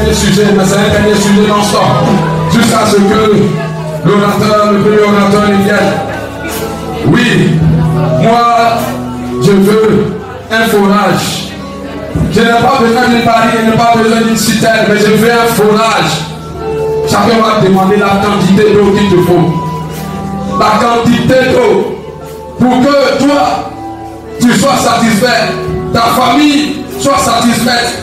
dernier sujet, mais c'est un dernier sujet non-stop. Jusqu'à ce que l'orateur, le premier orateur vienne. Oui, moi, je veux un forage. Je n'ai pas besoin d'une pari, je n'ai pas besoin d'une citerne, mais je veux un forage. Chacun va te demander la quantité d'eau qu'il te faut. La quantité d'eau. Pour que toi, tu sois satisfait. Ta famille soit satisfaite.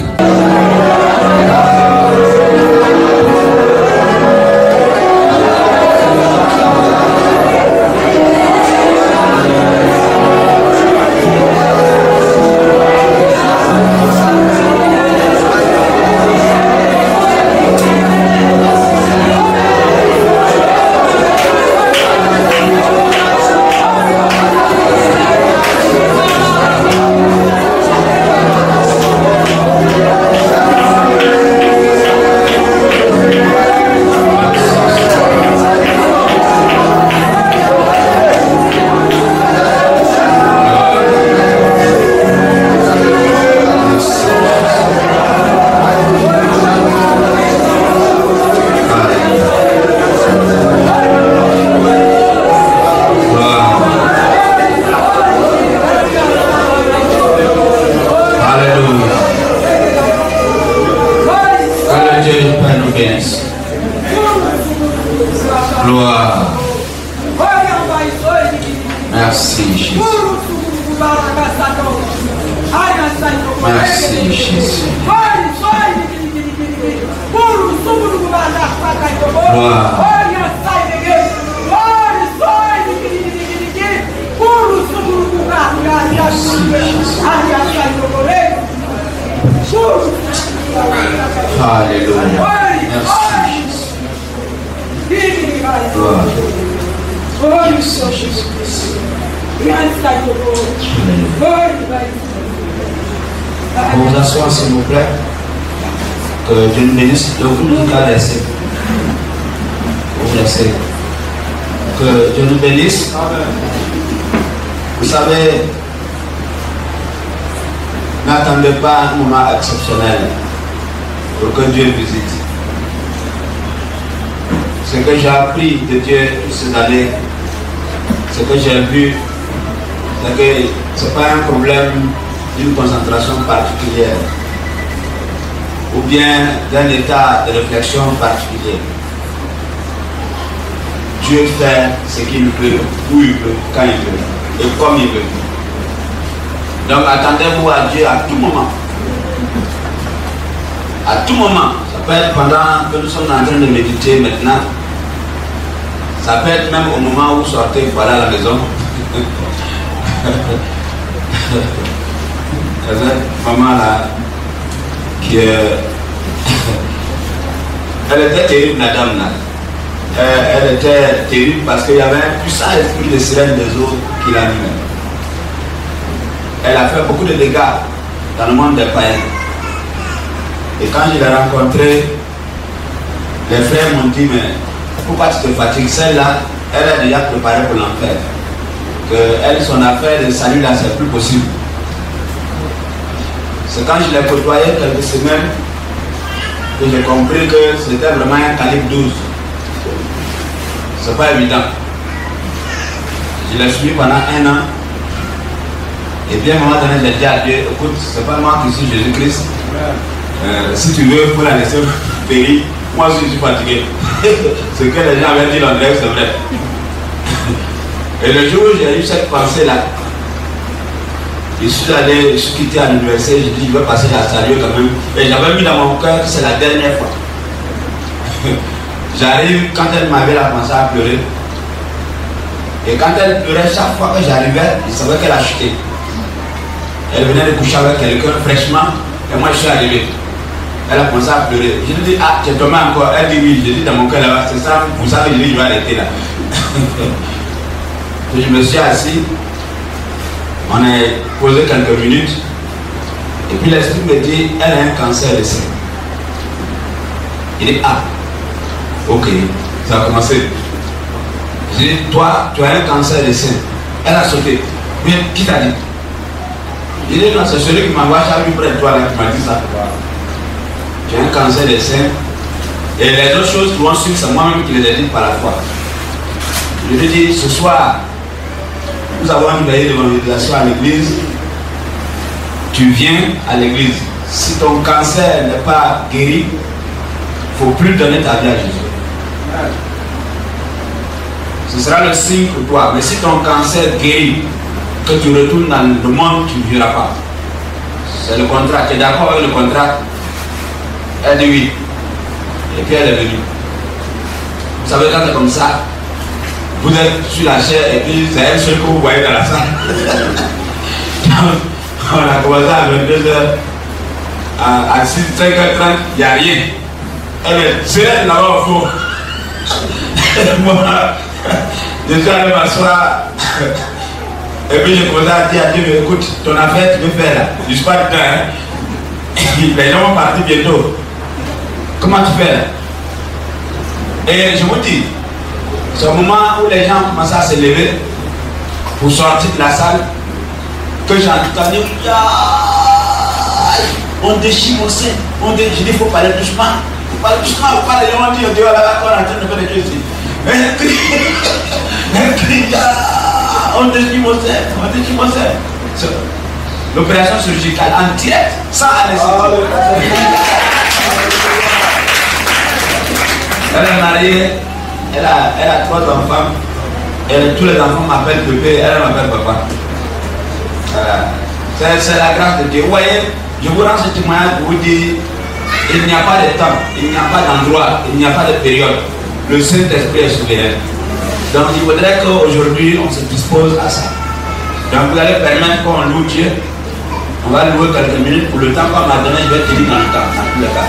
Vous asseoir s'il vous plaît. Que Dieu nous bénisse. Donc vous nous laissez. Vous laissez. Que Dieu nous bénisse. Vous savez, n'attendez pas un moment exceptionnel pour que Dieu visite. Ce que j'ai appris de Dieu toutes ces années, ce que j'ai vu, c'est que ce n'est pas un problème d'une concentration particulière ou bien d'un état de réflexion particulier. Dieu fait ce qu'il veut, où il veut, quand il veut et comme il veut. Donc attendez-vous à Dieu à tout moment. À tout moment. Ça peut être pendant que nous sommes en train de méditer maintenant. Ça peut être même au moment où vous sortez pour aller à la maison. Cette maman là, qui elle était terrible, la dame là. Elle était terrible parce qu'il y avait un puissant esprit de sirène des eaux qui l'animait. Elle a fait beaucoup de dégâts dans le monde des païens. Et quand je l'ai rencontrée, les frères m'ont dit, mais pourquoi tu te fatigues? Celle-là, elle est déjà préparée pour l'enfer. Elle, son affaire de salut là, c'est plus possible. C'est quand je l'ai côtoyé quelques semaines que j'ai compris que c'était vraiment un calibre 12. C'est pas évident. Je l'ai suivi pendant 1 an. Et bien, à un moment donné, j'ai dit à Dieu, écoute, c'est pas moi qui suis Jésus-Christ. Si tu veux, il faut la laisser périr. Moi aussi, je suis fatigué. Ce que les gens avaient dit dans le rêve, c'est vrai. Et le jour où j'ai eu cette pensée-là, je suis quitté à l'université, j'ai dit, je vais passer la salut quand même. Et j'avais mis dans mon cœur que c'est la dernière fois. J'arrive, quand elle m'avait commencé à pleurer. Et quand elle pleurait, chaque fois que j'arrivais, je savais qu'elle a chuté. Elle venait de coucher avec quelqu'un fraîchement, et moi je suis arrivé. Elle a commencé à pleurer. Je lui ai dit, ah, tu es tombé encore. Elle dit oui, j'ai dit dans mon cœur là-bas, c'est ça, vous savez, je vais arrêter là. Je me suis assis, on a posé quelques minutes, et puis l'esprit me dit, elle a un cancer de sein. Il dit, ah, ok, ça a commencé. J'ai dit, toi, tu as un cancer de sein. Elle a sauté. Mais qui t'a dit? J'ai dit, non, c'est celui qui m'a envoyé à lui près de toi là qui m'a dit ça. j'ai un cancer des seins. Et les autres choses qui vont suivre, c'est moi-même qui les ai dites par la foi. Je lui dis, ce soir, nous avons une veillée d'évangélisation à l'église. Tu viens à l'église. Si ton cancer n'est pas guéri, il ne faut plus donner ta vie à Jésus. Ce sera le signe pour toi. Mais si ton cancer guérit, que tu retournes dans le monde, tu ne vivras pas. C'est le contrat. Tu es d'accord avec le contrat? Elle dit oui. Et puis elle est venue. Vous savez, quand c'est comme ça, vous êtes sur la chair et puis c'est un seul que vous voyez dans la salle. On a commencé à 22h, à 5h30, il n'y a rien. Elle est serrée là-bas au fond. Moi, je suis allé m'asseoir. Et puis je commençais à dire à Dieu, écoute, ton affaire, tu veux faire là. Je ne suis pas dedans. Hein. Les gens vont partir bientôt. Comment tu fais là? Et je vous dis, c'est au moment où les gens commencent à se lever pour sortir de la salle que j'ai entendu, on déchire mon sein. Je dis, il faut parler doucement. Il faut parler doucement, il faut parler de on dit, on est en train de faire des choses ici. Elle crie, on déchire mon sein, on déchire mon sein. L'opération chirurgicale en direct, sans anesthésie. Elle est mariée, elle a 3 enfants, et tous les enfants m'appellent bébé, elle m'appelle papa. C'est la grâce de Dieu. Vous voyez, je vous rends ce témoignage pour vous dire, il n'y a pas de temps, il n'y a pas d'endroit, il n'y a pas de période. Le Saint-Esprit est souverain. Donc il faudrait qu'aujourd'hui on se dispose à ça. Donc vous allez permettre qu'on loue Dieu. On va louer quelques minutes pour le temps qu'on m'a donné, je vais te dire dans le temps, dans tous les cas.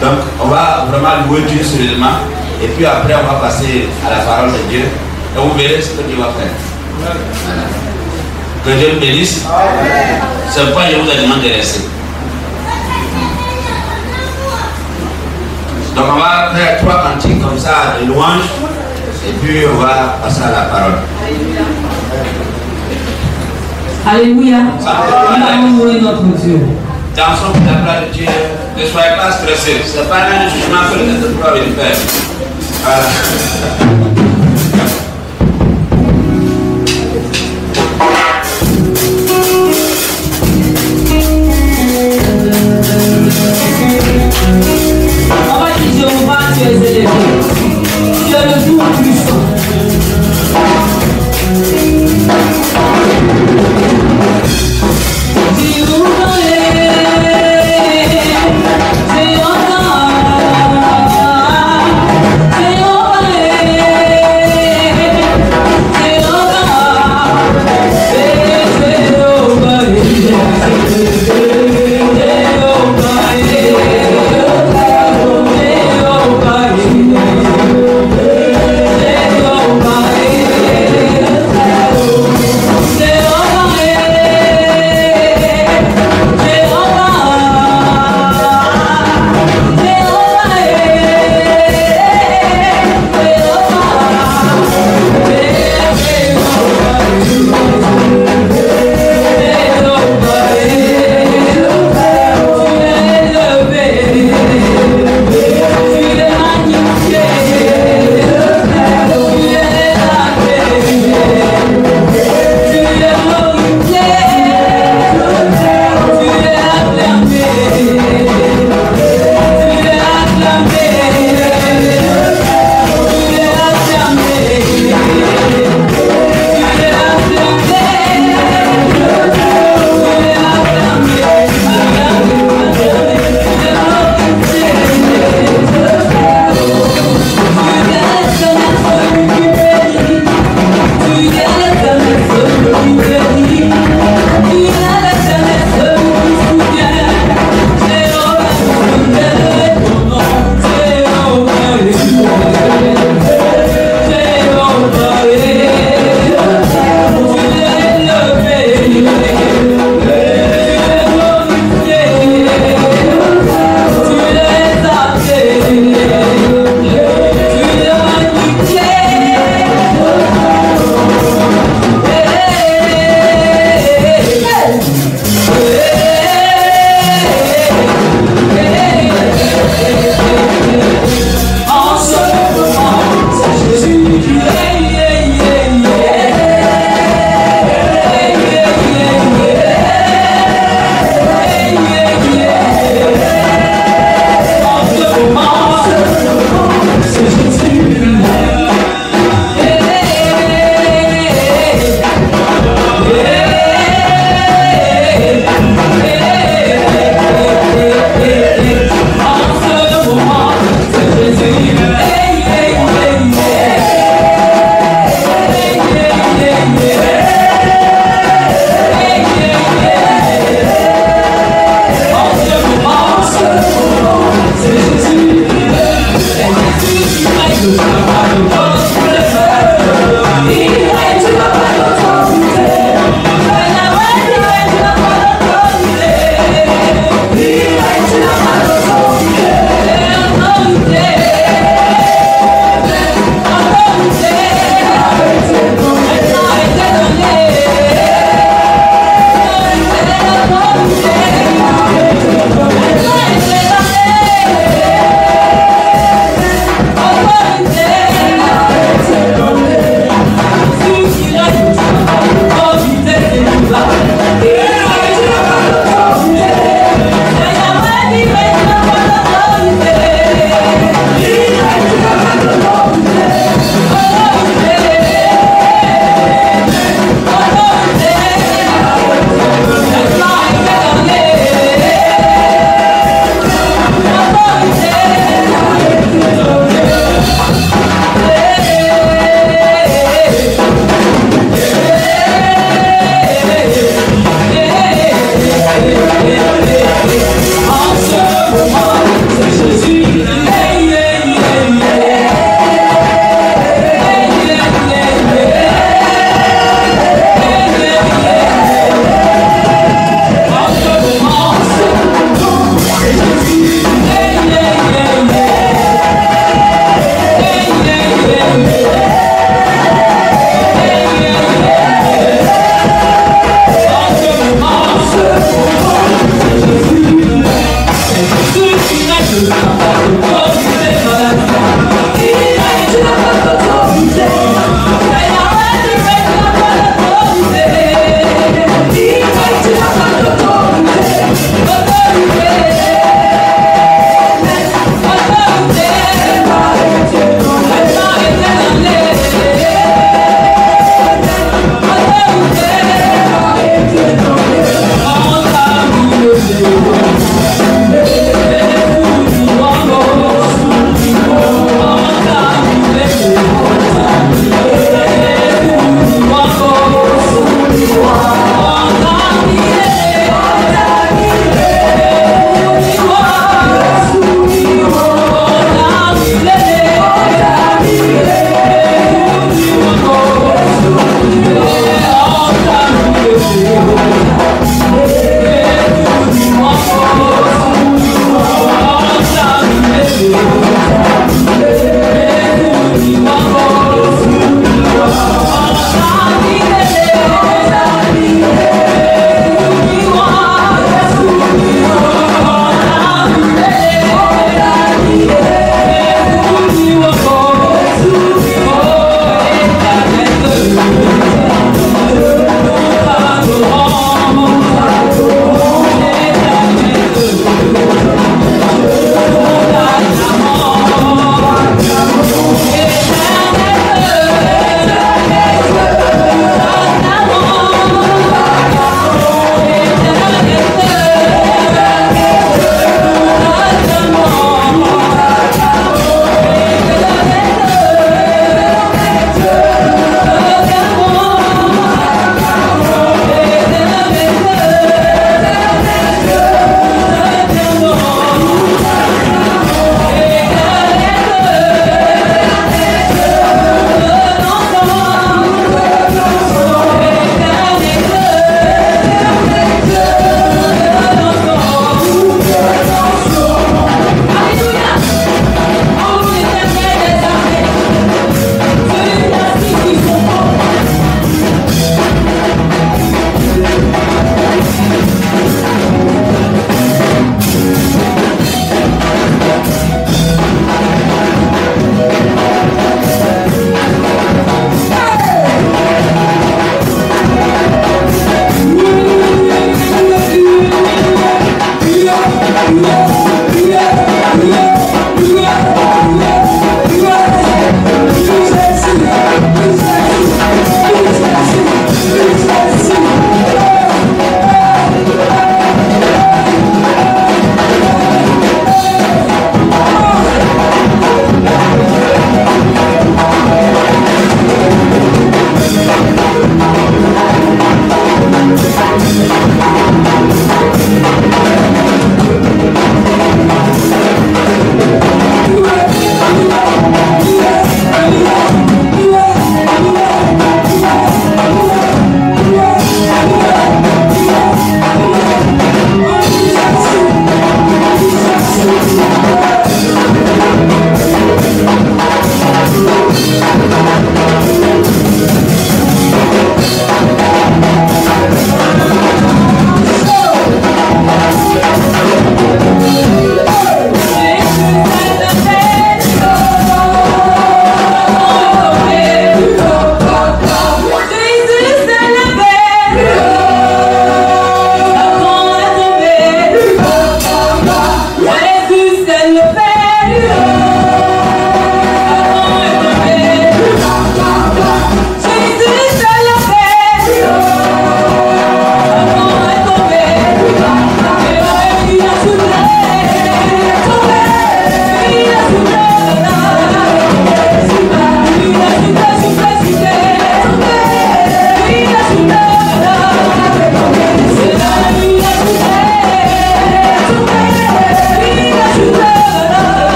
Donc on va vraiment louer Dieu sérieusement. Et puis après on va passer à la parole de Dieu. Et vous verrez ce que Dieu va faire. Voilà. Que Dieu le bénisse. C'est pourquoi je vous ai demandé de rester. Donc on va faire 3 cantiques comme ça de louanges. Et puis on va passer à la parole. Alléluia. Nous allons louer notre Dieu. Dansons pour la gloire de Dieu. Ne soyez pas stressés. Ce n'est pas un jugement que le Saint-Esprit va venir faire. Voilà. On va dire Jéhovah, tu es élevé. Tu es le Tout-Puissant. Jéhovah,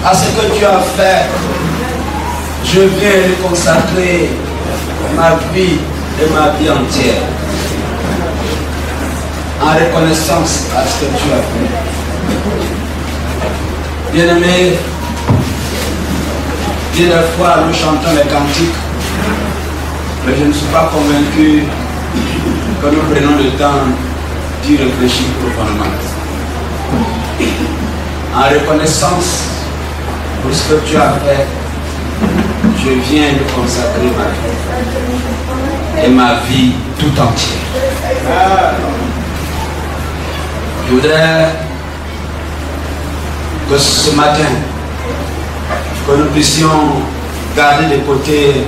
à ce que Dieu a fait, je viens lui consacrer ma vie et ma vie entière. En reconnaissance à ce que Dieu a fait. Bien-aimés, bien des fois nous chantons les cantiques, mais je ne suis pas convaincu que nous prenons le temps d'y réfléchir profondément. En reconnaissance pour ce que Dieu a fait, je viens lui consacrer ma vie et ma vie tout entière. Je voudrais que ce matin, que nous puissions garder de côté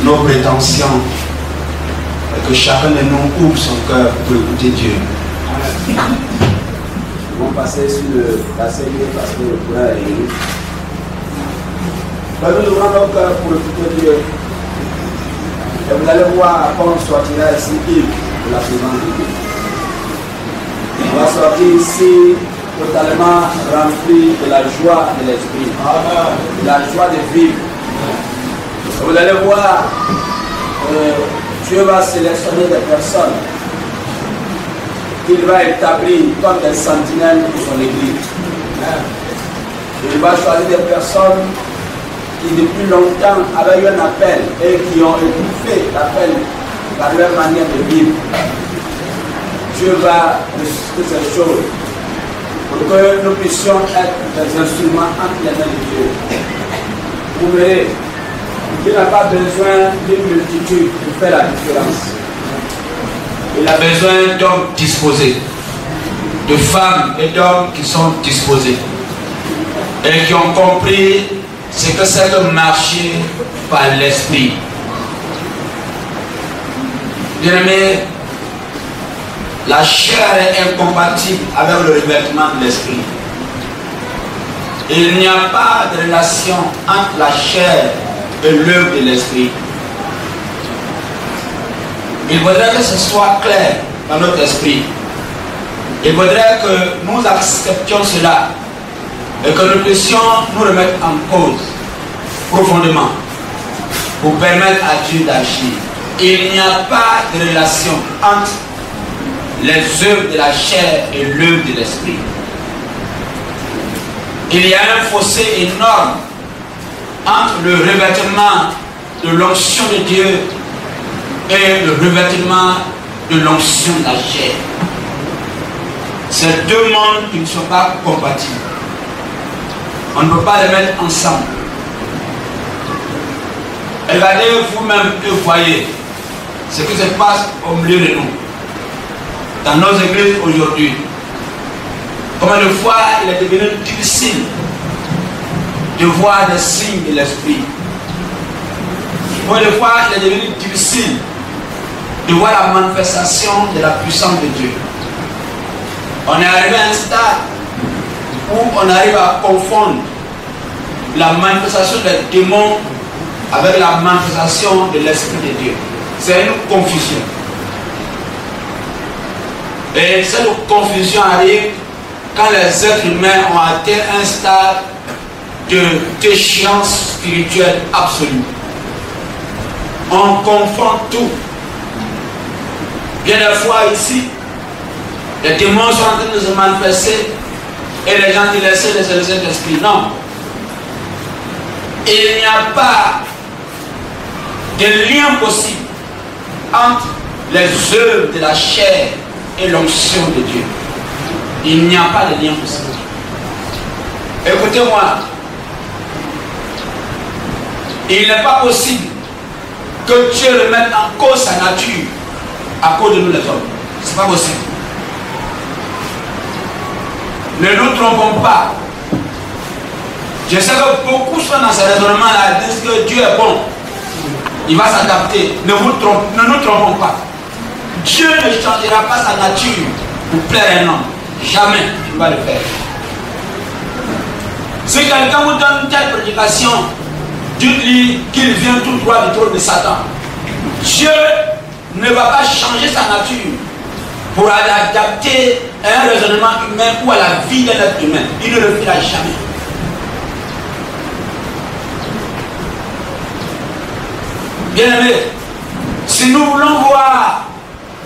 nos prétentions et que chacun de nous ouvre son cœur pour écouter Dieu. Nous allons passer sur le passé parce que le courant est réuni. Nous ouvrons nos cœurs pour écouter Dieu. Et vous allez voir quand on sortira ici de la présence de Dieu. On va sortir ici totalement rempli de la joie de l'esprit, de la joie de vivre. Et vous allez voir, Dieu va sélectionner des personnes qu'il va établir comme des sentinelles pour son église. Il va choisir des personnes qui depuis longtemps avaient eu un appel et qui ont écouté l'appel par leur manière de vivre. Dieu va ressusciter ces choses pour que nous puissions être des instruments entre les mains de Dieu. Vous verrez, il n'a pas besoin d'une multitude pour faire la différence. Il a besoin d'hommes disposés, de femmes et d'hommes qui sont disposés et qui ont compris ce que c'est de marcher par l'esprit. Bien-aimés, la chair est incompatible avec le revêtement de l'esprit. Il n'y a pas de relation entre la chair et l'œuvre de l'esprit. Il faudrait que ce soit clair dans notre esprit. Il faudrait que nous acceptions cela et que nous puissions nous remettre en cause profondément pour permettre à Dieu d'agir. Il n'y a pas de relation entre les œuvres de la chair et l'œuvre de l'esprit. Il y a un fossé énorme entre le revêtement de l'onction de Dieu et le revêtement de l'onction de la chair. Ces deux mondes qui ne sont pas compatibles. On ne peut pas les mettre ensemble. Regardez vous-même et voyez ce qui se passe au milieu de nous, dans nos églises aujourd'hui. Combien de fois il est devenu difficile de voir des signes de l'esprit. Combien de fois il est devenu difficile de voir la manifestation de la puissance de Dieu. On est arrivé à un stade où on arrive à confondre la manifestation des démons avec la manifestation de l'Esprit de Dieu. C'est une confusion. Et cette confusion arrive quand les êtres humains ont atteint un stade de déchéance spirituelle absolue. On confond tout. Bien des fois ici, les démons sont en train de se manifester et les gens disent laissez l'esprit. Non. Il n'y a pas de lien possible entre les œuvres de la chair et l'onction de Dieu. Il n'y a pas de lien possible. Écoutez-moi. Il n'est pas possible que Dieu remette en cause sa nature à cause de nous les hommes. Ce n'est pas possible. Ne nous trompons pas. Je sais que beaucoup sont dans ce raisonnement-là, disent que Dieu est bon. Il va s'adapter. Ne nous trompons pas. Dieu ne changera pas sa nature pour plaire à un homme. Jamais il va le faire. Si quelqu'un vous donne une telle prédication, dites-lui qu'il vient tout droit du trône de Satan. Dieu ne va pas changer sa nature pour adapter à un raisonnement humain ou à la vie d'un être humain. Il ne le fera jamais. Bien-aimés, si nous voulons voir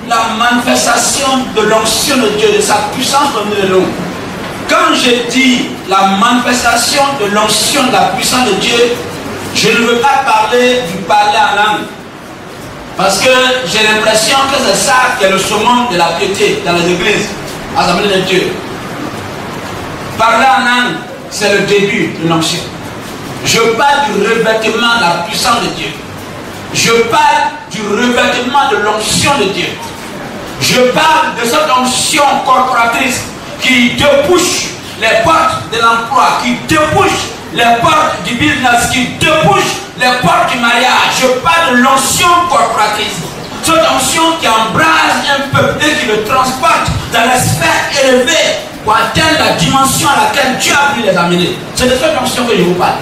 la manifestation de l'onction de Dieu, de sa puissance dans nous, quand je dis la manifestation de l'onction, de la puissance de Dieu, je ne veux pas parler du parler en langue. Parce que j'ai l'impression que c'est ça qui est le summum de la piété dans les églises, assemblées de Dieu. Parler en langue, c'est le début de l'onction. Je parle du revêtement de la puissance de Dieu. Je parle du revêtement de l'onction de Dieu. Je parle de cette onction corporatrice qui débouche les portes de l'emploi, qui débouche les portes du business, qui débouche les portes du mariage. Je parle de l'onction corporatrice. Cette onction qui embrase un peuple et qui le transporte dans les sphères élevées pour atteindre la dimension à laquelle Dieu a voulu les amener. C'est de cette onction que je vous parle.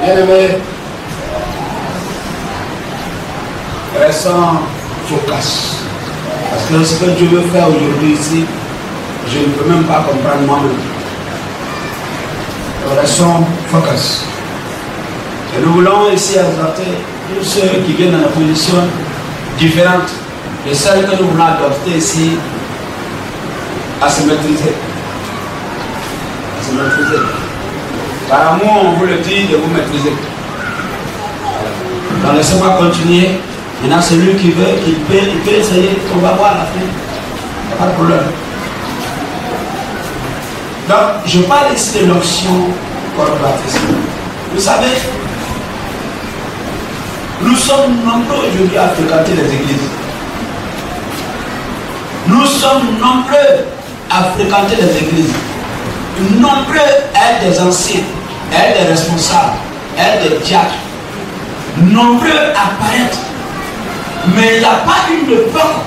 Bien-aimés, restons focus. Parce que ce que Dieu veut faire aujourd'hui ici, je ne peux même pas comprendre moi-même. Restons focus. Et nous voulons ici exhorter tous ceux qui viennent dans des positions différentes de celles que nous voulons adopter ici à se maîtriser. À se maîtriser. Par amour, on vous le dit de vous maîtriser. Donc laissez-moi continuer. Maintenant, celui qui veut, il peut essayer. On va voir à la fin. Il n'y a pas de problème. Donc, je parle ici de l'onction corporatrice. Vous savez, nous sommes nombreux aujourd'hui à fréquenter les églises. Nous sommes nombreux à fréquenter les églises. Nombreux à être des anciens, à être des responsables, à être des diacres. Nombreux à paraître. Mais il n'y a pas une époque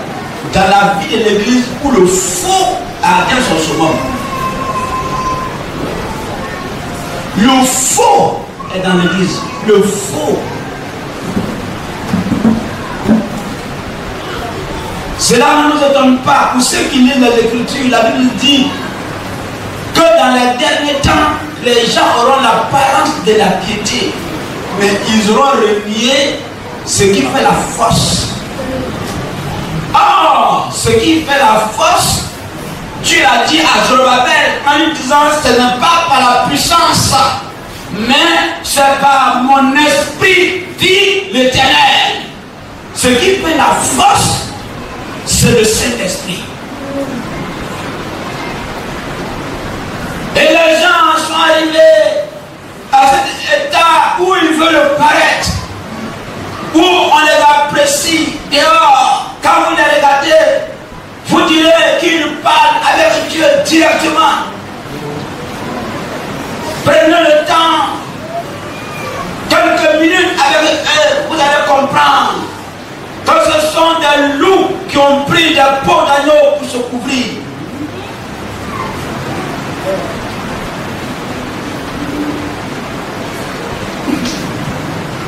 dans la vie de l'église où le faux a atteint son summum. Le faux est dans l'église. Le faux. Cela ne nous étonne pas. Pour ceux qui lisent les Écritures, la Bible dit que dans les derniers temps, les gens auront l'apparence de la piété, mais ils auront renié ce qui fait la force. Or, ce qui fait la force, Dieu a dit à Zorobabel en lui disant, ce n'est pas par la puissance, mais c'est par mon esprit, dit l'Éternel. Ce qui fait la force, c'est le Saint-Esprit. Et les gens sont arrivés à cet état où ils veulent paraître, où on les apprécie dehors. Quand vous les regardez, vous direz qu'ils parlent avec Dieu directement. Prenez le temps, quelques minutes avec eux, vous allez comprendre que ce sont des loups qui ont pris des peaux d'agneau pour se couvrir.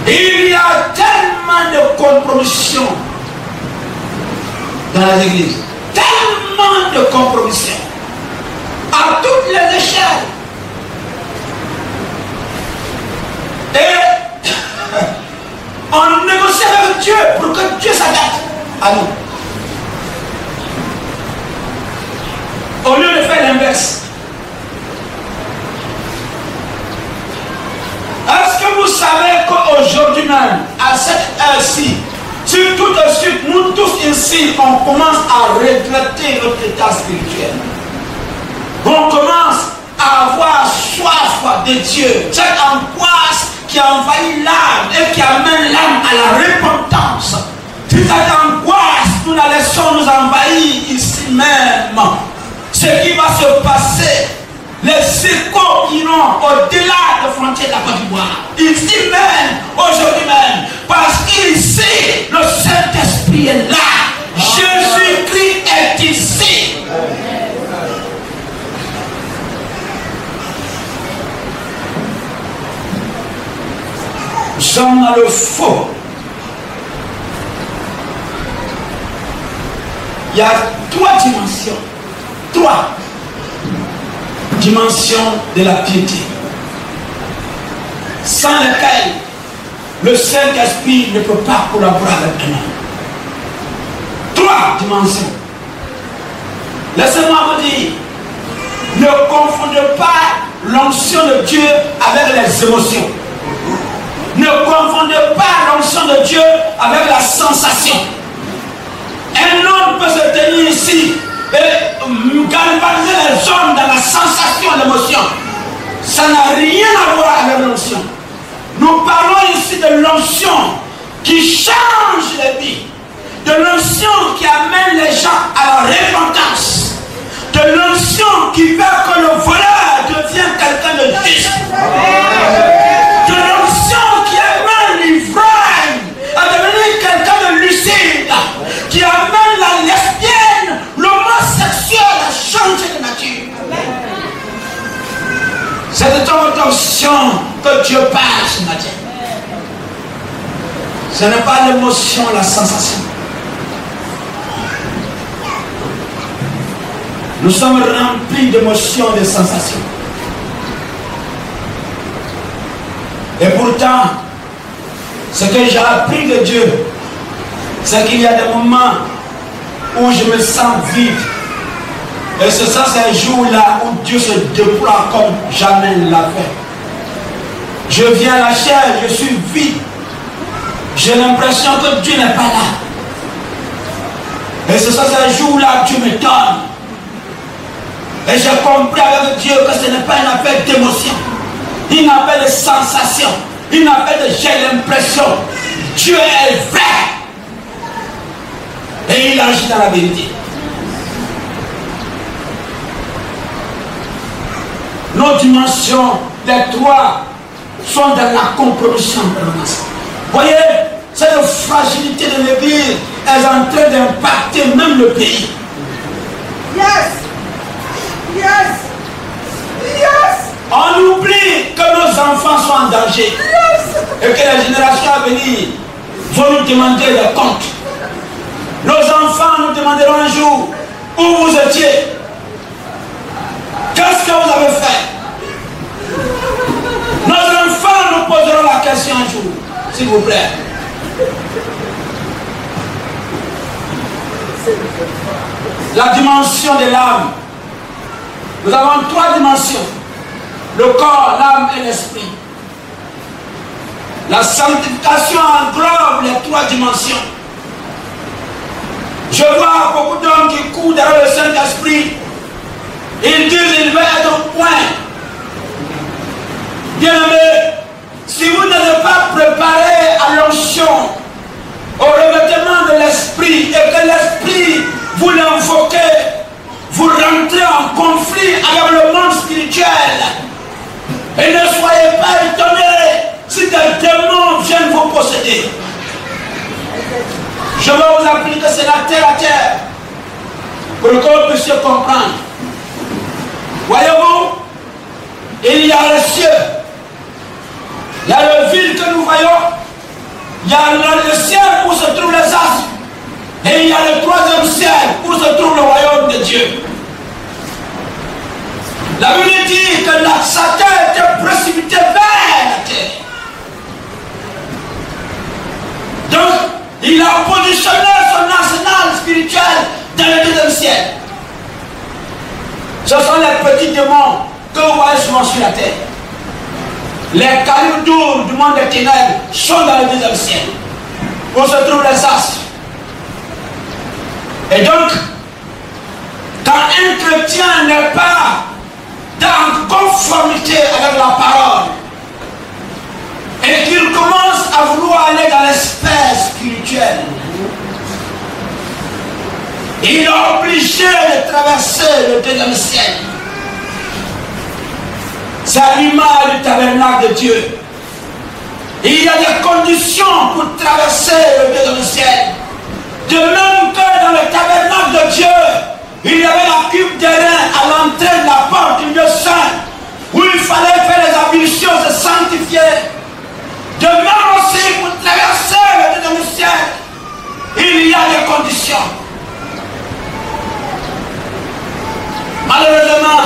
Il y a tellement de compromissions dans les églises, tellement de compromissions à toutes les échelles. Et on négocie avec Dieu pour que Dieu s'adapte à nous. Au lieu de faire l'inverse. Est-ce que vous savez qu'aujourd'hui même, à cette heure-ci, si tout de suite, nous tous ici, on commence à regretter notre état spirituel. On commence à avoir soif de Dieu. Cette angoisse qui envahit l'âme et qui amène l'âme à la repentance. Si cette angoisse, nous la laissons nous envahir ici, ici même ce qui va se passer. Les échos iront au-delà des frontières de la Côte d'Ivoire. Ici même, aujourd'hui même. Parce qu'ici, le Saint-Esprit est là. Jésus-Christ est ici. Nous sommes dans le faux. Il y a 3 dimensions. 3 dimensions de la piété, sans lesquelles le Saint-Esprit ne peut pas collaborer avec un homme. 3 dimensions. Laissez-moi vous dire, ne confondez pas l'onction de Dieu avec les émotions. Ne confondez pas l'onction de Dieu avec la sensation. Un homme peut se tenir ici et galvaniser les hommes dans la sensation et l'émotion. Ça n'a rien à voir avec l'onction. Nous parlons ici de l'onction qui change les vies, de l'onction qui amène les gens à la repentance, de l'onction qui fait que le voleur devient quelqu'un de juste, de l'onction qui amène l'ivrogne à devenir quelqu'un de lucide, qui amène la lesbienne, l'homosexuel à changer de nature. C'est de ton onction que Dieu parle ce matin. Ce n'est pas l'émotion, la sensation. Nous sommes remplis d'émotions et de sensations. Et pourtant, ce que j'ai appris de Dieu, c'est qu'il y a des moments où je me sens vide. Et c'est ça, c'est un jour-là où Dieu se déploie comme jamais ne l'a fait. Je viens à la chair, je suis vide. J'ai l'impression que Dieu n'est pas là. Et c'est ça, c'est un jour-là où Dieu me donne. Et j'ai compris avec Dieu que ce n'est pas une affaire d'émotion, une affaire de sensation, une affaire de j'ai l'impression. Dieu est vrai. Et il agit dans la vérité. Nos dimensions, les 3, sont dans la compromission permanente. Voyez, cette fragilité de l'église est en train d'impacter même le pays. Yes! Yes! Yes! On oublie que nos enfants sont en danger. Yes! Et que les générations à venir vont nous demander des comptes. Nos enfants nous demanderont un jour où vous étiez. Qu'est-ce que vous avez fait? Nos enfants nous poseront la question un jour, s'il vous plaît. La dimension de l'âme. Nous avons 3 dimensions. Le corps, l'âme et l'esprit. La sanctification englobe les 3 dimensions. Je vois beaucoup d'hommes qui courent derrière le Saint-Esprit. Ils disent qu'il va être au point. Bien-aimé, si vous n'êtes pas préparé à l'onction, au revêtement de l'esprit, et que l'esprit vous l'invoquez, vous rentrez en conflit avec le monde spirituel. Et ne soyez pas étonnés si des démons viennent vous posséder. Je vais vous appliquer cela terre à terre pour que vous puissiez comprendre. Voyez-vous, il y a le ciel, il y a le ville que nous voyons, il y a le ciel où se trouvent les astres, et il y a le 3e ciel où se trouve le royaume de Dieu. La Bible dit que Satan était précipité vers la terre. Donc, il a positionné son arsenal spirituel dans le 2e ciel. Ce sont les petits démons que vous voyez souvent sur la terre. Les calibres durs du monde des ténèbres sont dans le 2e ciel, où se trouvent les astres. Et donc, quand un chrétien n'est pas dans conformité avec la parole et qu'il commence à vouloir aller dans l'espace spirituel, Il est obligé de traverser le deuxième ciel. C'est à l'image du tabernacle de Dieu. Il y a des conditions pour traverser le deuxième ciel. De même que dans le tabernacle de Dieu, il y avait la cuve d'airain à l'entrée de la porte du lieu saint, où il fallait faire les ablutions, se sanctifier. De même aussi, pour traverser le deuxième ciel, il y a des conditions. Malheureusement,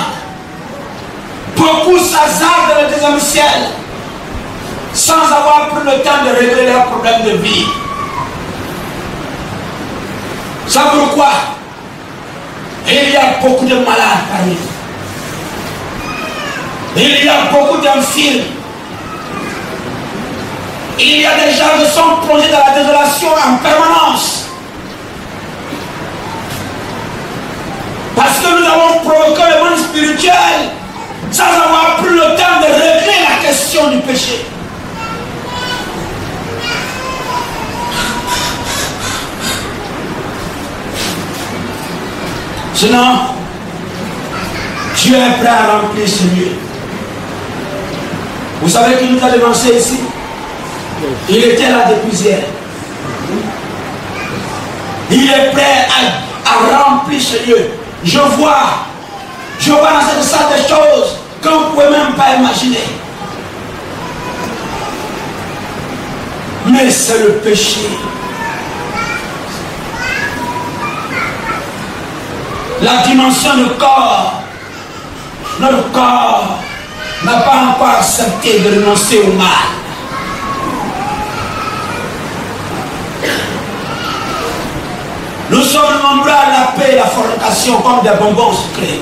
beaucoup s'hasardent dans le deuxième ciel sans avoir pris le temps de régler leurs problèmes de vie. C'est pourquoi il y a beaucoup de malades parmi nous. Il y a beaucoup d'infirmes. Il y a des gens qui sont plongés dans la désolation en permanence. Parce que nous avons provoqué le monde spirituel sans avoir pris le temps de régler la question du péché. Sinon, Dieu est prêt à remplir ce lieu. Vous savez qui nous a devancé ici? Il était là depuis hier. Il est prêt à remplir ce lieu. Je vois dans cette salle des choses que vous ne pouvez même pas imaginer. Mais c'est le péché. La dimension du corps, notre corps n'a pas encore accepté de renoncer au mal. Nous sommes nombreux à la paix et la fornication comme des bonbons sucrés.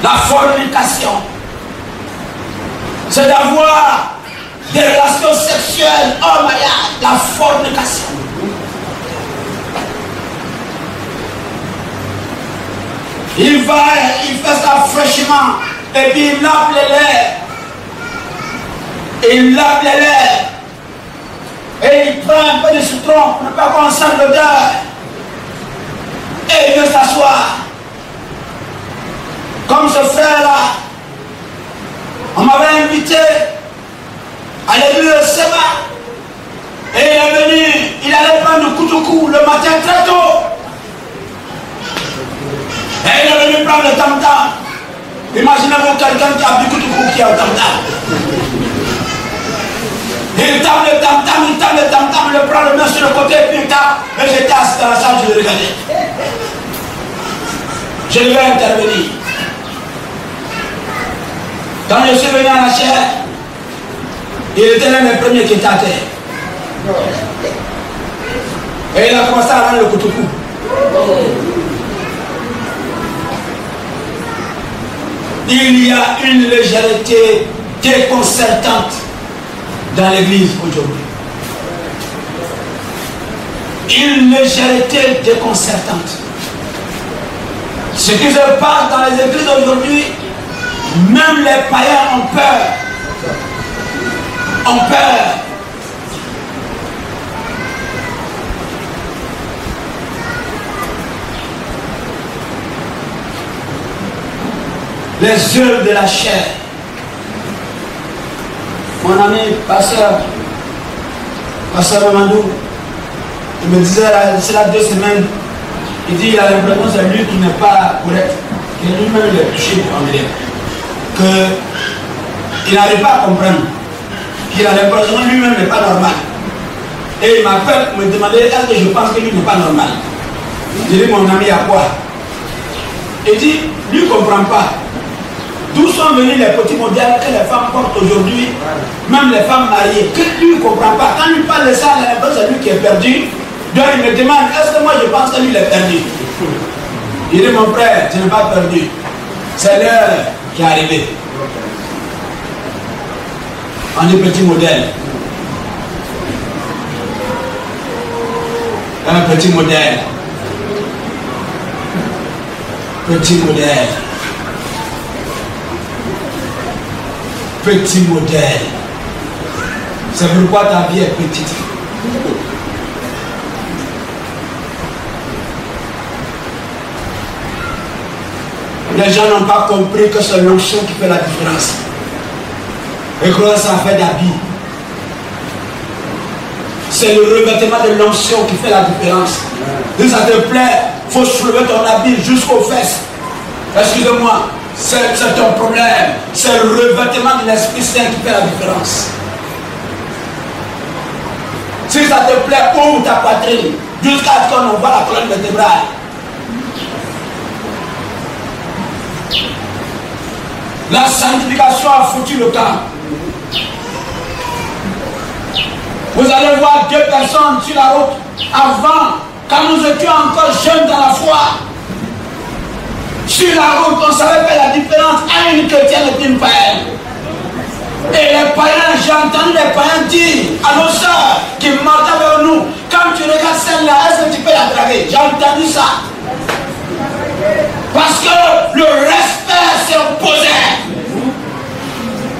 La fornication, c'est d'avoir des relations sexuelles hors mariage. La fornication. Il fait ça fraîchement et puis il lave les lèvres. Il lave les lèvres. Et il prend un peu de citron pour ne pas qu'on sente l'odeur. Et il veut s'asseoir. Comme ce frère-là, on m'avait invité à l'église de Seba. Et il est venu, il allait prendre le koutoukou le matin très tôt. Et il est venu prendre le tam-tam. Imaginez-vous quelqu'un qui a du koutoukou qui a le tam-tam. Il tape le tam-tam, il le prend le main sur le côté, puis il tape. Et j'étais assis dans la salle, je le regardais. Je devais intervenir. Quand je suis venu à la chair, il était l'un des premiers qui était à terre. Et il a commencé à rendre le koutoukou. Il y a une légèreté déconcertante dans l'église aujourd'hui. Une légèreté déconcertante. Ce qui se passe dans les églises aujourd'hui, même les païens ont peur. Ont peur. Les œuvres de la chair. Mon ami, pasteur Mamandou, il me disait, c'est là 2 semaines, il dit il a l'impression que c'est lui qui n'est pas correct, que lui-même il est touché pour anglais, qu'il n'arrive pas à comprendre, qu'il a l'impression que lui-même n'est pas normal. Et il m'appelle pour me demander est-ce que je pense que lui n'est pas normal. Je dis mon ami, à quoi? Il dit, lui ne comprend pas. D'où sont venus les petits modèles que les femmes portent aujourd'hui, même les femmes mariées, que lui ne comprend pas. Quand il parle de ça, il a l'impression que c'est lui qui est perdu. Donc il me demande, est-ce que moi je pense que lui il est perdu? Il dit, mon frère, tu n'es pas perdu. C'est l'heure qui est arrivée. On dit petit modèle. Un petit modèle. Petit modèle. Petit modèle. C'est pourquoi ta vie est petite. Les gens n'ont pas compris que c'est l'onction qui fait la différence. Et que ça fait d'habit. C'est le revêtement de l'onction qui fait la différence. Si ça te plaît, il faut soulever ton habit jusqu'aux fesses. Excusez-moi, c'est ton problème. C'est le revêtement de l'Esprit Saint qui fait la différence. Si ça te plaît, ouvre ta poitrine jusqu'à ce qu'on voit la colonne vertébrale. La sanctification a foutu le camp. Vous allez voir deux personnes sur la route. Avant, quand nous étions encore jeunes dans la foi, sur la route, on savait faire la différence entre une chrétienne et une païenne. Et les païens, j'ai entendu les païens dire à nos soeurs qui marchaient vers nous, quand tu regardes celle-là, est-ce que tu peux la draguer? J'ai entendu ça. Parce que le respect s'est opposé.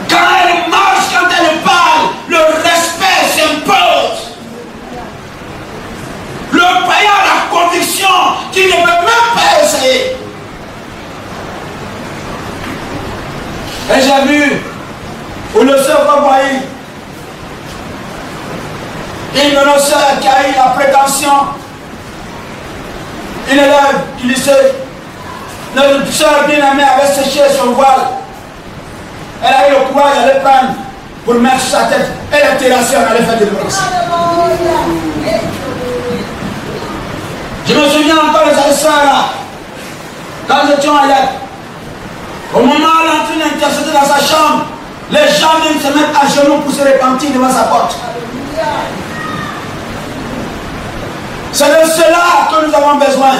Quand elle marche, quand elle parle, le respect s'impose. Le païen a la conviction qu'il ne peut même pas essayer. Et j'ai vu où le sœur Baboaï, une de nos sœurs qui a eu la prétention, une élève du lycée, notre sœur bien-aimée avait séché son voile. Elle a eu le courage d'aller prendre pour mettre sur sa tête. Elle était terrassée, on allait faire des bronzes. Je me souviens encore de cette sœur-là, quand nous étions à l'aide. Au moment où elle est en train d'intercéder dans sa chambre, les gens viennent se mettre à genoux pour se repentir devant sa porte. C'est de cela que nous avons besoin.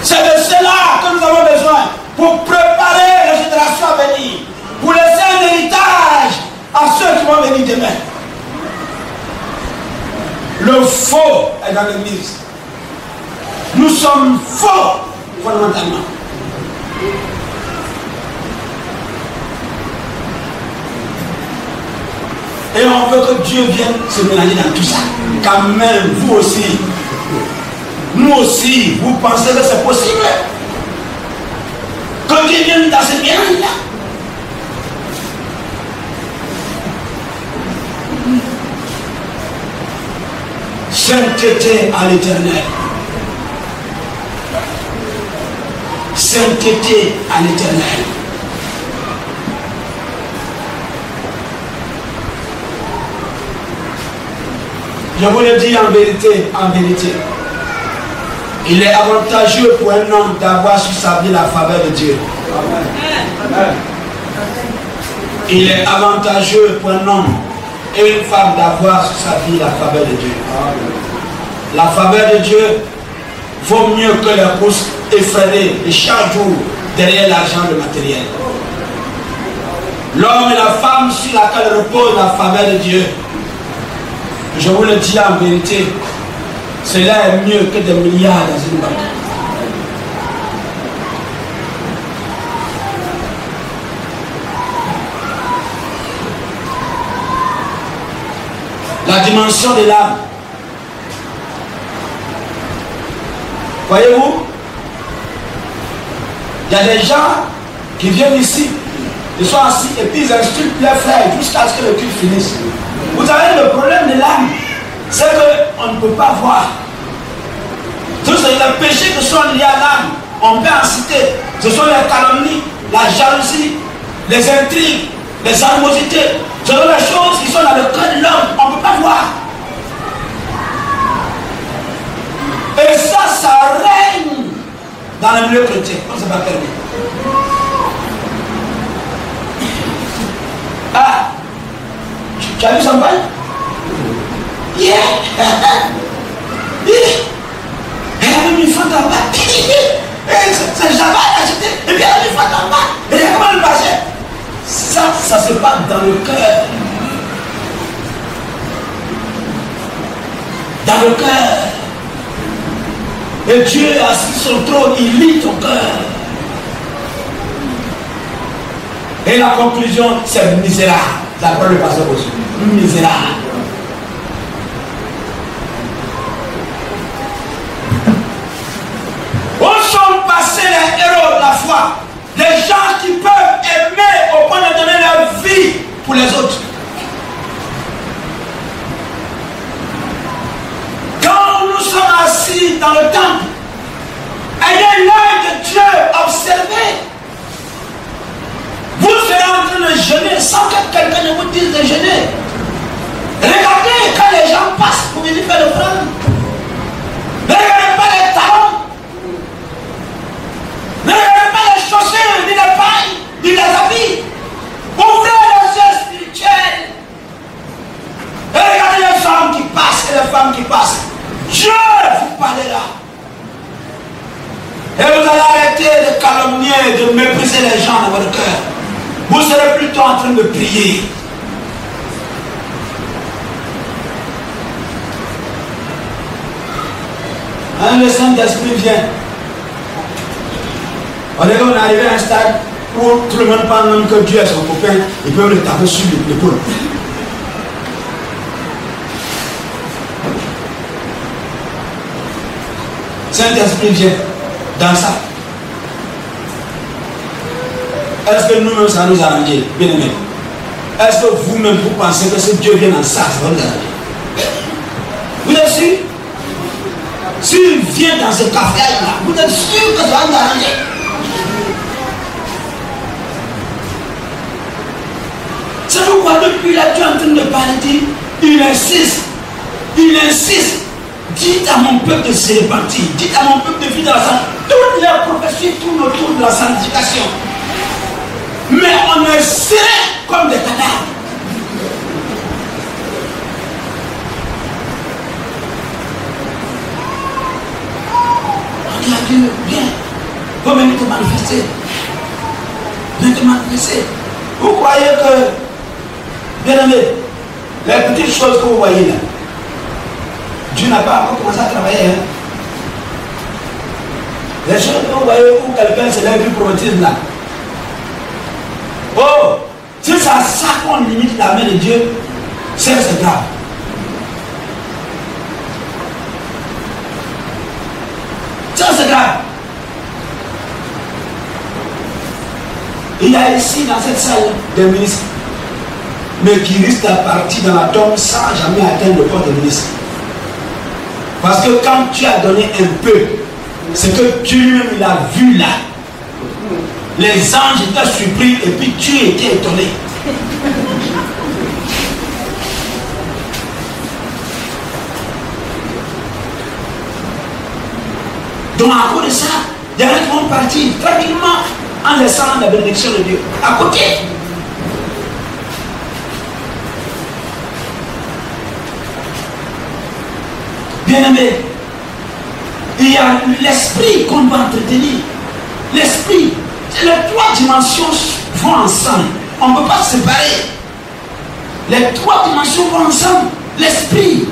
C'est de cela que nous avons besoin pour préparer les générations à venir, pour laisser un héritage à ceux qui vont venir demain. Le faux est dans l'église. Nous sommes faux fondamentalement. Et on veut que Dieu vienne se mélanger dans tout ça. Quand même, vous aussi, nous aussi, vous pensez que c'est possible que Dieu vienne dans ce mélange-là? Sainteté à l'Éternel. Sainteté à l'Éternel. Je vous le dis en vérité, il est avantageux pour un homme d'avoir sur sa vie la faveur de Dieu. Amen. Il est avantageux pour un homme et une femme d'avoir sur sa vie la faveur de Dieu. Amen. La faveur de Dieu vaut mieux que les courses effrénées de chaque jour derrière l'argent, le matériel. L'homme et la femme sur laquelle repose la faveur de Dieu, je vous le dis en vérité, cela est mieux que des milliards dans une banque. La dimension de l'âme. Voyez-vous, il y a des gens qui viennent ici, ils sont assis et puis ils instruisent leurs frères jusqu'à ce que le culte finisse. Vous savez, le problème de l'âme, c'est qu'on ne peut pas voir. Tous les péchés qui sont liés à l'âme, on peut en citer. Ce sont les calomnies, la jalousie, les intrigues, les animosités. Ce sont les choses qui sont dans le cœur de l'homme, on ne peut pas voir. Et ça règne dans le milieu chrétien. On ne s'est pas permis. Ah, tu as vu son bail? Yeah! Elle avait mis fond en bas. C'est Java, elle a acheté. Et puis elle a mis fond en bas. Et comment elle passait? Ça se passe dans le cœur. Dans le cœur. Et Dieu assis sur son trône, il lit ton cœur. Et la conclusion, c'est misérable. La parole du pasteur aussi. Misérable. On pour les autres. Quand nous sommes assis dans le temple, ayez l'œil de Dieu, observez. Vous serez en train de jeûner sans que quelqu'un ne vous dise de jeûner. Regardez quand les gens passent pour venir faire l'offrande. Ne regardez pas les talons. Ne regardez pas les chaussures, ni les pailles, ni les habits. Ouvrez les yeux spirituels. Et regardez les hommes qui passent et les femmes qui passent. Dieu vous parlera. Et vous allez arrêter de calomnier, de mépriser les gens dans votre cœur. Vous serez plutôt en train de prier. Le Saint-Esprit vient. On est arrivé à un stade où tout le monde pense même que Dieu est son copain, ils peuvent le taper sur l'épaule. Saint-Esprit vient dans ça. Est-ce que nous-mêmes ça nous arrange, bien aimé? Est-ce que vous-même vous pensez que si Dieu vient dans ça, ça va nous arranger? Vous êtes sûr? S'il vient dans ce café-là, vous êtes sûr que ça va nous arranger? C'est pourquoi depuis là, tu es en train de parler, il insiste. Dites à mon peuple de se repentir, dites à mon peuple de vivre dans la sanctification. Toutes les prophéties tournent autour de la sanctification. Mais on est serré comme des cadavres. Regarde Dieu, viens. Faut venir te manifester. Viens te manifester. Vous croyez que, bien aimé, les petites choses que vous voyez là, Dieu n'a pas encore commencé à travailler. Hein? Les choses que vous voyez où quelqu'un se lève du prophétisme là. Oh, si c'est à ça qu'on limite la main de Dieu, c'est grave. Ça c'est grave. Il y a ici dans cette salle des ministres, mais qui risquent de partir dans la tombe sans jamais atteindre le poste de ministre. Parce que quand tu as donné un peu, c'est que Dieu lui-même il a vu là. Les anges étaient surpris et puis Dieu était étonné. Donc à cause de ça, il y en a qui vont partir tranquillement en laissant la bénédiction de Dieu. À côté. Bien-aimé, il y a l'esprit qu'on doit entretenir. L'esprit, les trois dimensions vont ensemble. On ne peut pas se séparer. Les trois dimensions vont ensemble. L'esprit.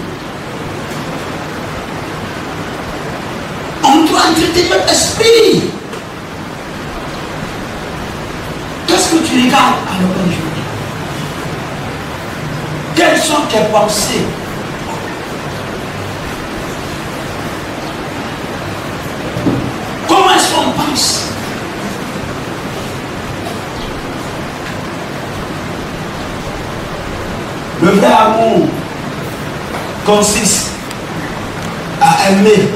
On doit entretenir notre esprit. Qu'est-ce que tu regardes à l'heure d'aujourd'hui? Quelles sont tes pensées? Comment est-ce qu'on pense? Le vrai amour consiste à aimer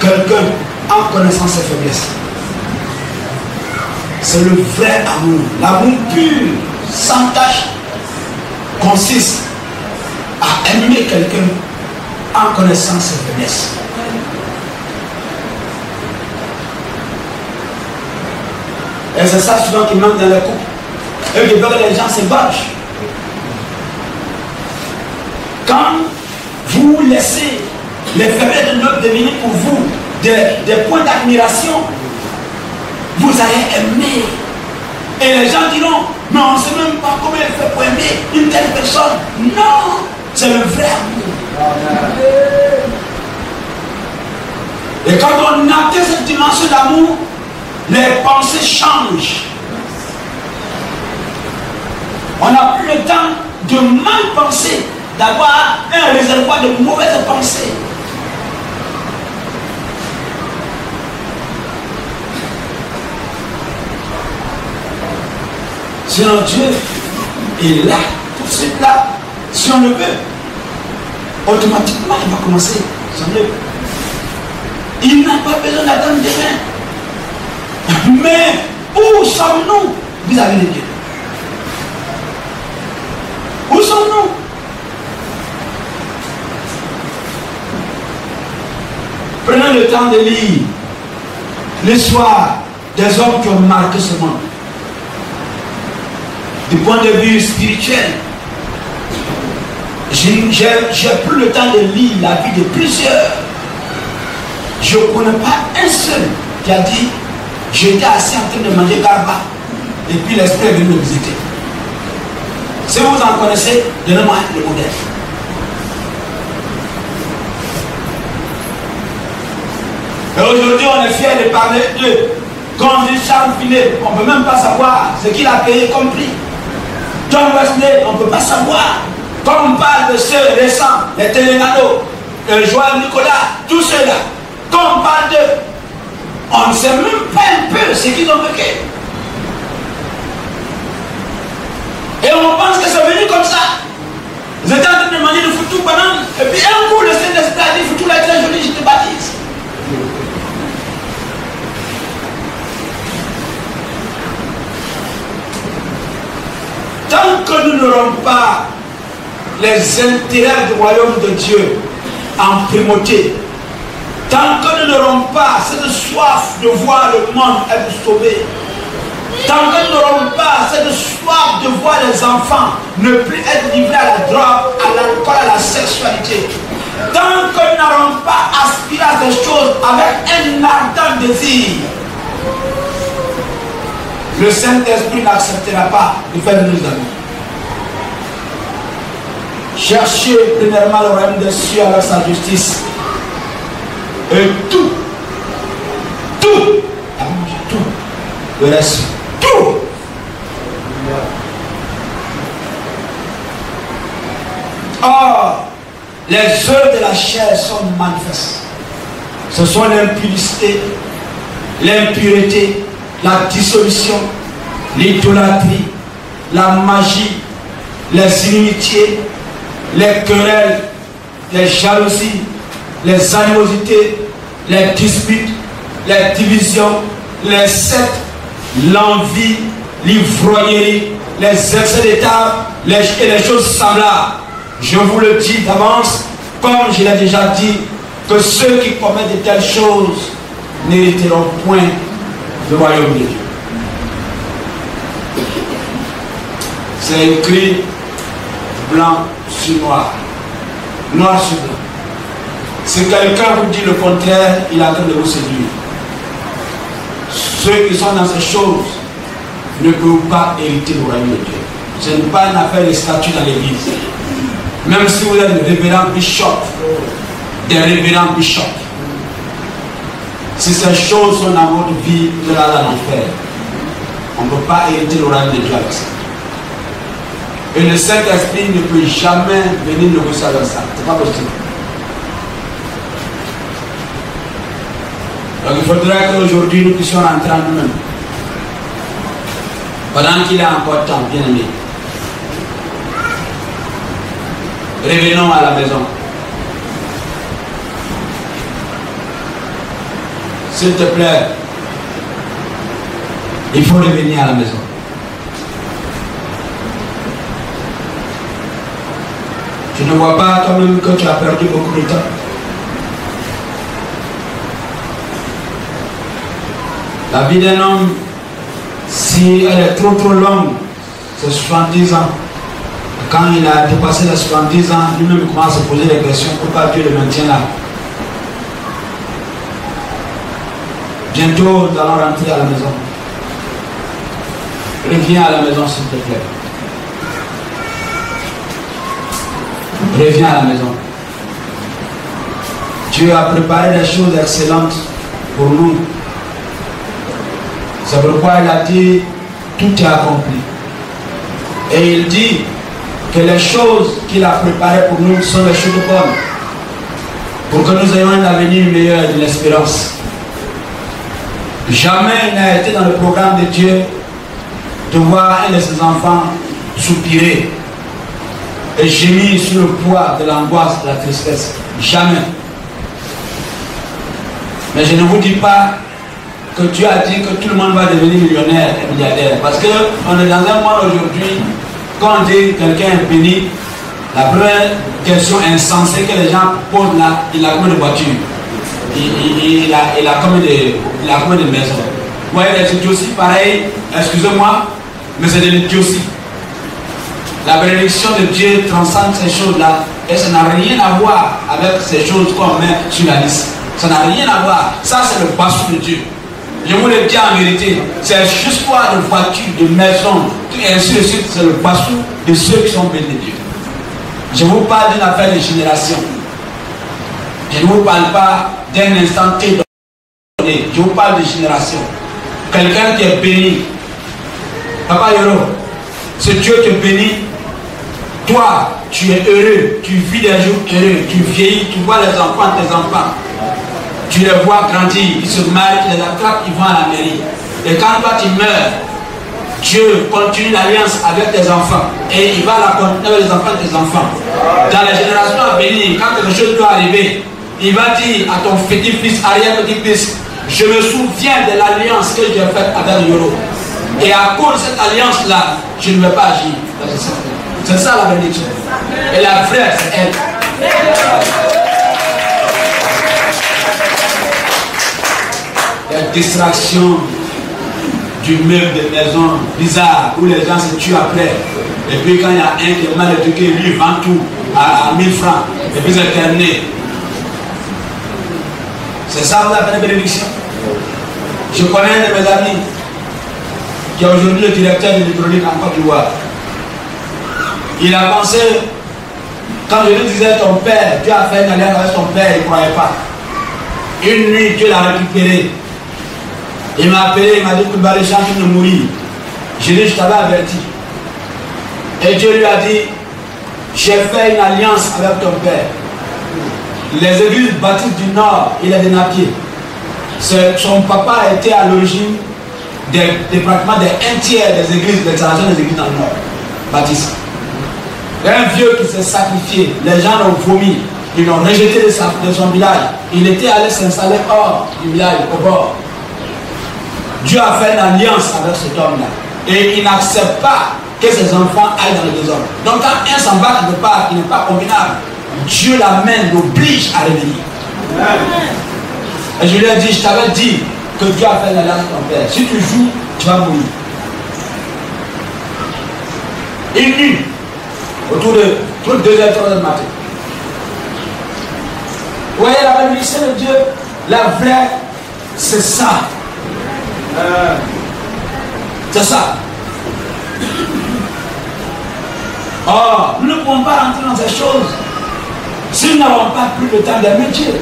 quelqu'un en connaissant ses faiblesses. C'est le vrai amour. L'amour pur, sans tache, consiste à aimer quelqu'un en connaissant ses faiblesses. Et c'est ça souvent qui manque dans les couples. Et je veux que les gens se battent. Quand vous laissez les faiblesses de l'autre devenir pour vous des points d'admiration, vous allez aimer. Et les gens diront, mais on ne sait même pas comment elle fait pour aimer une telle personne. Non, c'est le vrai amour. Et quand on atteint cette dimension d'amour, les pensées changent. On n'a plus le temps de mal penser, d'avoir un réservoir de mauvaises pensées. Sinon Dieu Et là, tout de suite là, si on le veut, automatiquement il va commencer son œuvre. Il n'a pas besoin d'attendre demain. Mais où sommes-nous vis-à-vis de Dieu? Où sommes-nous? Prenons le temps de lire l'histoire des hommes qui ont marqué ce monde. Du point de vue spirituel, j'ai pris le temps de lire la vie de plusieurs. Je ne connais pas un seul qui a dit j'étais assis en train de manger garba et puis l'esprit est venu me visiter. Si vous en connaissez, donnez-moi le modèle. Et aujourd'hui, on est fiers de parler de quand on dit Charles Finet, on ne peut même pas savoir ce qu'il a payé comme prix. John Wesley, on ne peut pas savoir. Quand on parle de ceux récents, les Télénano, Joël Nicolas, tous ceux-là, quand on parle d'eux, on ne sait même pas un peu ce qu'ils ont vécu. Et on pense que c'est venu comme ça. Vous étiez en train de demander de foutu banane, et puis un coup, le Saint-Esprit a dit foutu la très jolie, je te baptise. Tant que nous n'aurons pas les intérêts du royaume de Dieu en primauté, tant que nous n'aurons pas cette soif de voir le monde être sauvé, tant que nous n'aurons pas cette soif de voir les enfants ne plus être livrés à la drogue, à l'alcool, à la sexualité, tant que nous n'aurons pas aspiré à ces choses avec un ardent désir, le Saint-Esprit n'acceptera pas de faire de nous amis. Cherchez premièrement le royaume des cieux avec sa justice. Et tout, le reste, tout. Or, les œuvres de la chair sont manifestes. Ce sont l'impudicité, l'impureté, la dissolution, l'idolâtrie, la magie, les inimitiés, les querelles, les jalousies, les animosités, les disputes, les divisions, les sectes, l'envie, l'ivrognerie, les excès d'état et les choses semblables. Je vous le dis d'avance, comme je l'ai déjà dit, que ceux qui commettent de telles choses n'hériteront point le royaume de Dieu. C'est écrit blanc sur noir, noir sur blanc. Si quelqu'un vous dit le contraire, il est en train de vous séduire. Ceux qui sont dans ces choses ne peuvent pas hériter le royaume de Dieu. Ce n'est pas une affaire de statut dans l'église. Même si vous êtes le révérend bishop, des révérends bishops, si ces choses sont dans votre vie, vous allez à l'enfer. On ne peut pas hériter le royaume de Dieu avec ça. Et le Saint-Esprit ne peut jamais venir négocier avec ça. Ce n'est pas possible. Donc il faudrait qu'aujourd'hui nous puissions rentrer en nous-mêmes. Pendant qu'il est encore temps, bien aimé. Revenons à la maison. S'il te plaît, il faut revenir à la maison. Tu ne vois pas toi-même que tu as perdu beaucoup de temps. La vie d'un homme, si elle est trop longue, c'est 70 ans. Quand il a dépassé les 70 ans, lui-même commence à se poser des questions. Pourquoi Dieu le maintient là? Bientôt, nous allons rentrer à la maison. Reviens à la maison, s'il te plaît. Reviens à la maison. Dieu a préparé des choses excellentes pour nous. C'est pourquoi il a dit, tout est accompli. Et il dit que les choses qu'il a préparées pour nous sont les choses bonnes. Pour que nous ayons un avenir meilleur et de l'espérance. Jamais il n'a été dans le programme de Dieu de voir un de ses enfants soupirer et gémir sur le poids de l'angoisse, de la tristesse. Jamais. Mais je ne vous dis pas que Dieu a dit que tout le monde va devenir millionnaire et milliardaire. Parce qu'on est dans un monde aujourd'hui, quand on dit quelqu'un est béni, la première question insensée que les gens posent là, il a combien de voitures? Il a combien de maisons? Vous voyez les idioties pareil, excusez-moi, mais c'est de l'idiotie. La bénédiction de Dieu transcende ces choses-là et ça n'a rien à voir avec ces choses qu'on met sur la liste. Ça n'a rien à voir. Ça, c'est le bassin de Dieu. Je vous le dis en vérité, c'est juste quoi de voitures, de maisons, et ainsi de suite, c'est le bassin de ceux qui sont bénis de Dieu. Je vous parle d'une affaire de génération. Je ne vous parle pas d'un instant T donné. Je vous parle de génération. Quelqu'un qui est béni. Papa Yoro, ce Dieu te bénit. Toi, tu es heureux. Tu vis des jours heureux. Tu vieillis. Tu vois les enfants de tes enfants. Tu les vois grandir. Ils se marient. Tu les attrapes. Ils vont à la mairie. Et quand toi tu meurs, Dieu continue l'alliance avec tes enfants. Et il va la continuer avec les enfants de tes enfants. Dans les générations à venir, quand quelque chose doit arriver, il va dire à ton petit-fils, arrière-petit-fils, je me souviens de l'alliance que j'ai faite avec Yoro. Et à cause de cette alliance-là, je ne vais pas agir. C'est ça la bénédiction. Et la vraie, c'est elle. La distraction du meuble de maison bizarre où les gens se tuent après. Et puis quand il y a un qui est mal éduqué, lui vend tout à 1000 francs. Et puis c'est terminé. C'est ça vous appelez bénédiction. Je connais un de mes amis qui est aujourd'hui le directeur de l'hydraulique en Côte d'Ivoire. Il a pensé, quand je lui disais ton père, Dieu a fait une alliance avec ton père, il ne croyait pas. Une nuit, Dieu l'a récupéré. Il m'a appelé, il m'a dit que tu vas de mourir. Je lui ai dit, je t'avais averti. Et Dieu lui a dit, j'ai fait une alliance avec ton père. Les églises baptistes du Nord, il est des napiers. Son papa a été à l'origine pratiquement des 1/3 des églises, de l'extension des églises dans le Nord, baptistes. Un vieux qui s'est sacrifié, les gens l'ont vomi, ils l'ont rejeté de son village. Il était allé s'installer hors du village, au bord. Dieu a fait une alliance avec cet homme-là. Et il n'accepte pas que ses enfants aillent dans le désordre. Donc quand un s'en va quelque part, il n'est pas combinable, Dieu l'amène, l'oblige à revenir. Et je lui ai dit, je t'avais dit que Dieu a fait une alliance avec ton père. Si tu joues, tu vas mourir. Une nuit, autour de 2h, 3h du matin. Vous voyez la bénédiction de Dieu, la vraie, c'est ça. C'est ça. Or, nous ne pouvons pas rentrer dans ces choses si nous n'avons pas plus le temps d'aimer Dieu.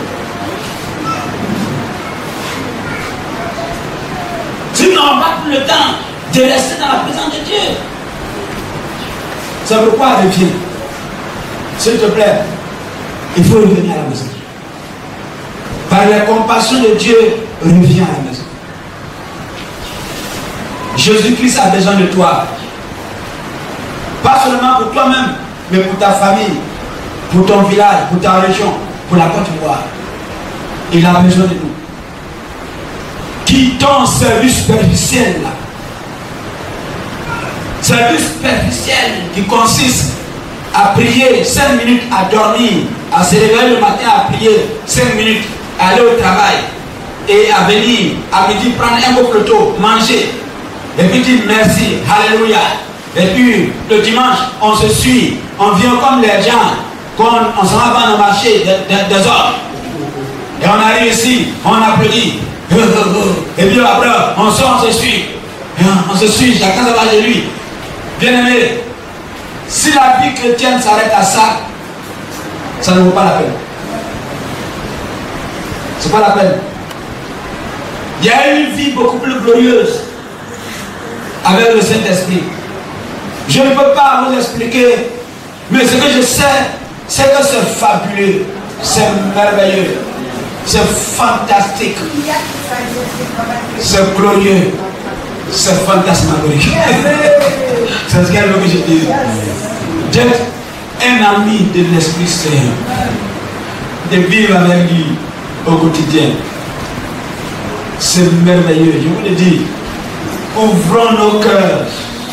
Si nous n'avons pas plus le temps de rester dans la présence de Dieu. C'est pourquoi reviens. S'il te plaît, il faut revenir à la maison. Par la compassion de Dieu, reviens à la maison. Jésus-Christ a besoin de toi. Pas seulement pour toi-même, mais pour ta famille, pour ton village, pour ta région, pour la Côte d'Ivoire. Il a besoin de nous. Quittons ce service superficiel là. Service superficiel qui consiste à prier 5 minutes, à dormir, à se réveiller le matin, à prier 5 minutes, à aller au travail et à venir à midi prendre un beau plateau, manger et puis dire merci, alléluia. Et puis le dimanche, on se suit, on vient comme les gens, on s'en va dans le marché des autres. Et on arrive ici, on applaudit. Et puis après, on sort, on se suit. On se suit, chacun se va chez lui. Bien-aimé, si la vie chrétienne s'arrête à ça, ça ne vaut pas la peine. C'est pas la peine. Il y a une vie beaucoup plus glorieuse avec le Saint-Esprit. Je ne peux pas vous expliquer, mais ce que je sais, c'est que c'est fabuleux, c'est merveilleux, c'est fantastique, c'est glorieux. c'est fantasmagorique. C'est ce qu'elle veut que je dise. D'être un ami de l'Esprit Saint, de vivre avec lui au quotidien, c'est merveilleux. Je vous le dis, ouvrons nos cœurs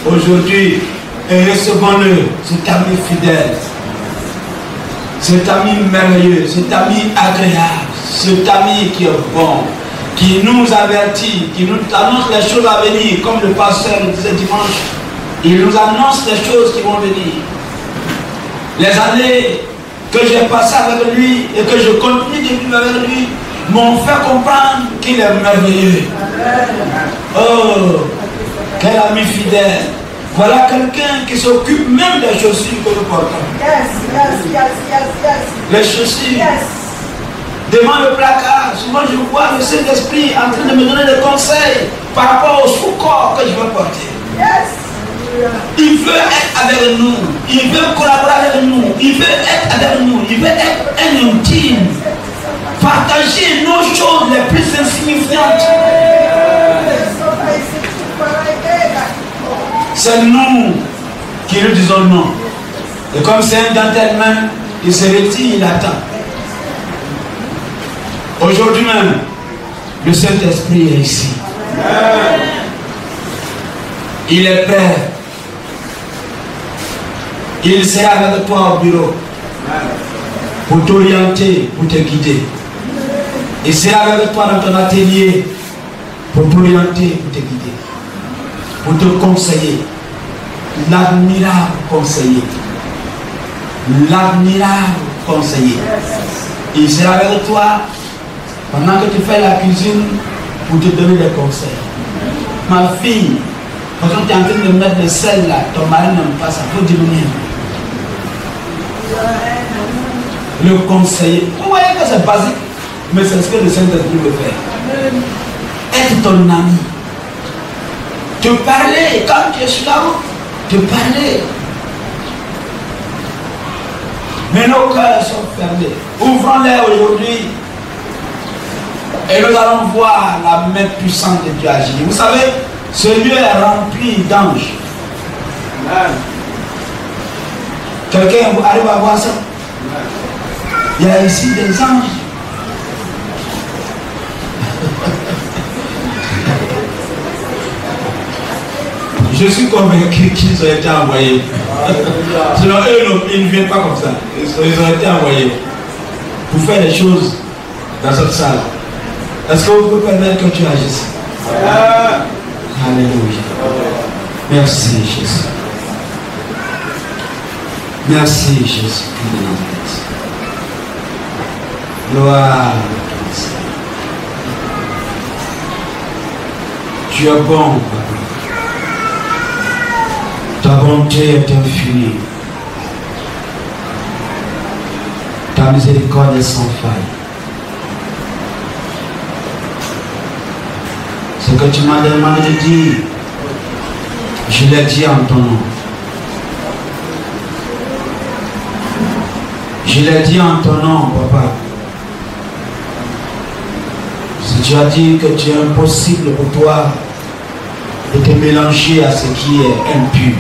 aujourd'hui et recevons-le, cet ami fidèle, cet ami merveilleux, cet ami agréable, cet ami qui est bon, qui nous avertit, qui nous annonce les choses à venir, comme le pasteur le disait dimanche. Il nous annonce les choses qui vont venir. Les années que j'ai passées avec lui et que je continue de vivre avec lui m'ont fait comprendre qu'il est merveilleux. Oh, quel ami fidèle. Voilà quelqu'un qui s'occupe même des chaussures que nous portons. Les chaussures. Devant le placard, souvent je vois le Saint-Esprit en train de me donner des conseils par rapport au sous-corps que je veux porter. Il veut être avec nous, il veut collaborer avec nous, il veut être avec nous, il veut être un intime, partager nos choses les plus insignifiantes. C'est nous qui lui disons non. Et comme c'est un gentleman, il se retire, il attend. Aujourd'hui même, le Saint-Esprit est ici. Il est prêt. Il sera avec toi au bureau pour t'orienter, pour te guider. Il sera avec toi dans ton atelier pour t'orienter, pour te guider, pour te conseiller. L'admirable conseiller. L'admirable conseiller. Il sera avec toi pendant que tu fais la cuisine pour te donner des conseils. Ma fille, quand tu es en train de mettre le sel là, ton mari n'aime pas ça, il faut diminuer. Le conseiller. Vous voyez que c'est basique, mais c'est ce que le Saint-Esprit veut faire. Être ton ami. Te parler, quand tu es sur la route, te parler. Mais nos cœurs sont fermés. Ouvrons-les aujourd'hui. Et nous allons voir la main puissante de Dieu agir. Vous savez, ce lieu est rempli d'anges. Quelqu'un arrive à voir ça? Il y a ici des anges. Je suis convaincu qu'ils ont été envoyés. Sinon, eux, ils ne viennent pas comme ça. Ils ont été envoyés pour faire des choses dans cette salle. Est-ce que vous pouvez permettre que tu agisses? Alléluia. Merci Jésus. Merci Jésus. Gloire à toi. Tu es bon, Papa. Ta bonté est infinie. Ta miséricorde est sans faille. Ce que tu m'as demandé de dire, je l'ai dit en ton nom. Je l'ai dit en ton nom, Papa. Si tu as dit que tu es impossible pour toi de te mélanger à ce qui est impur.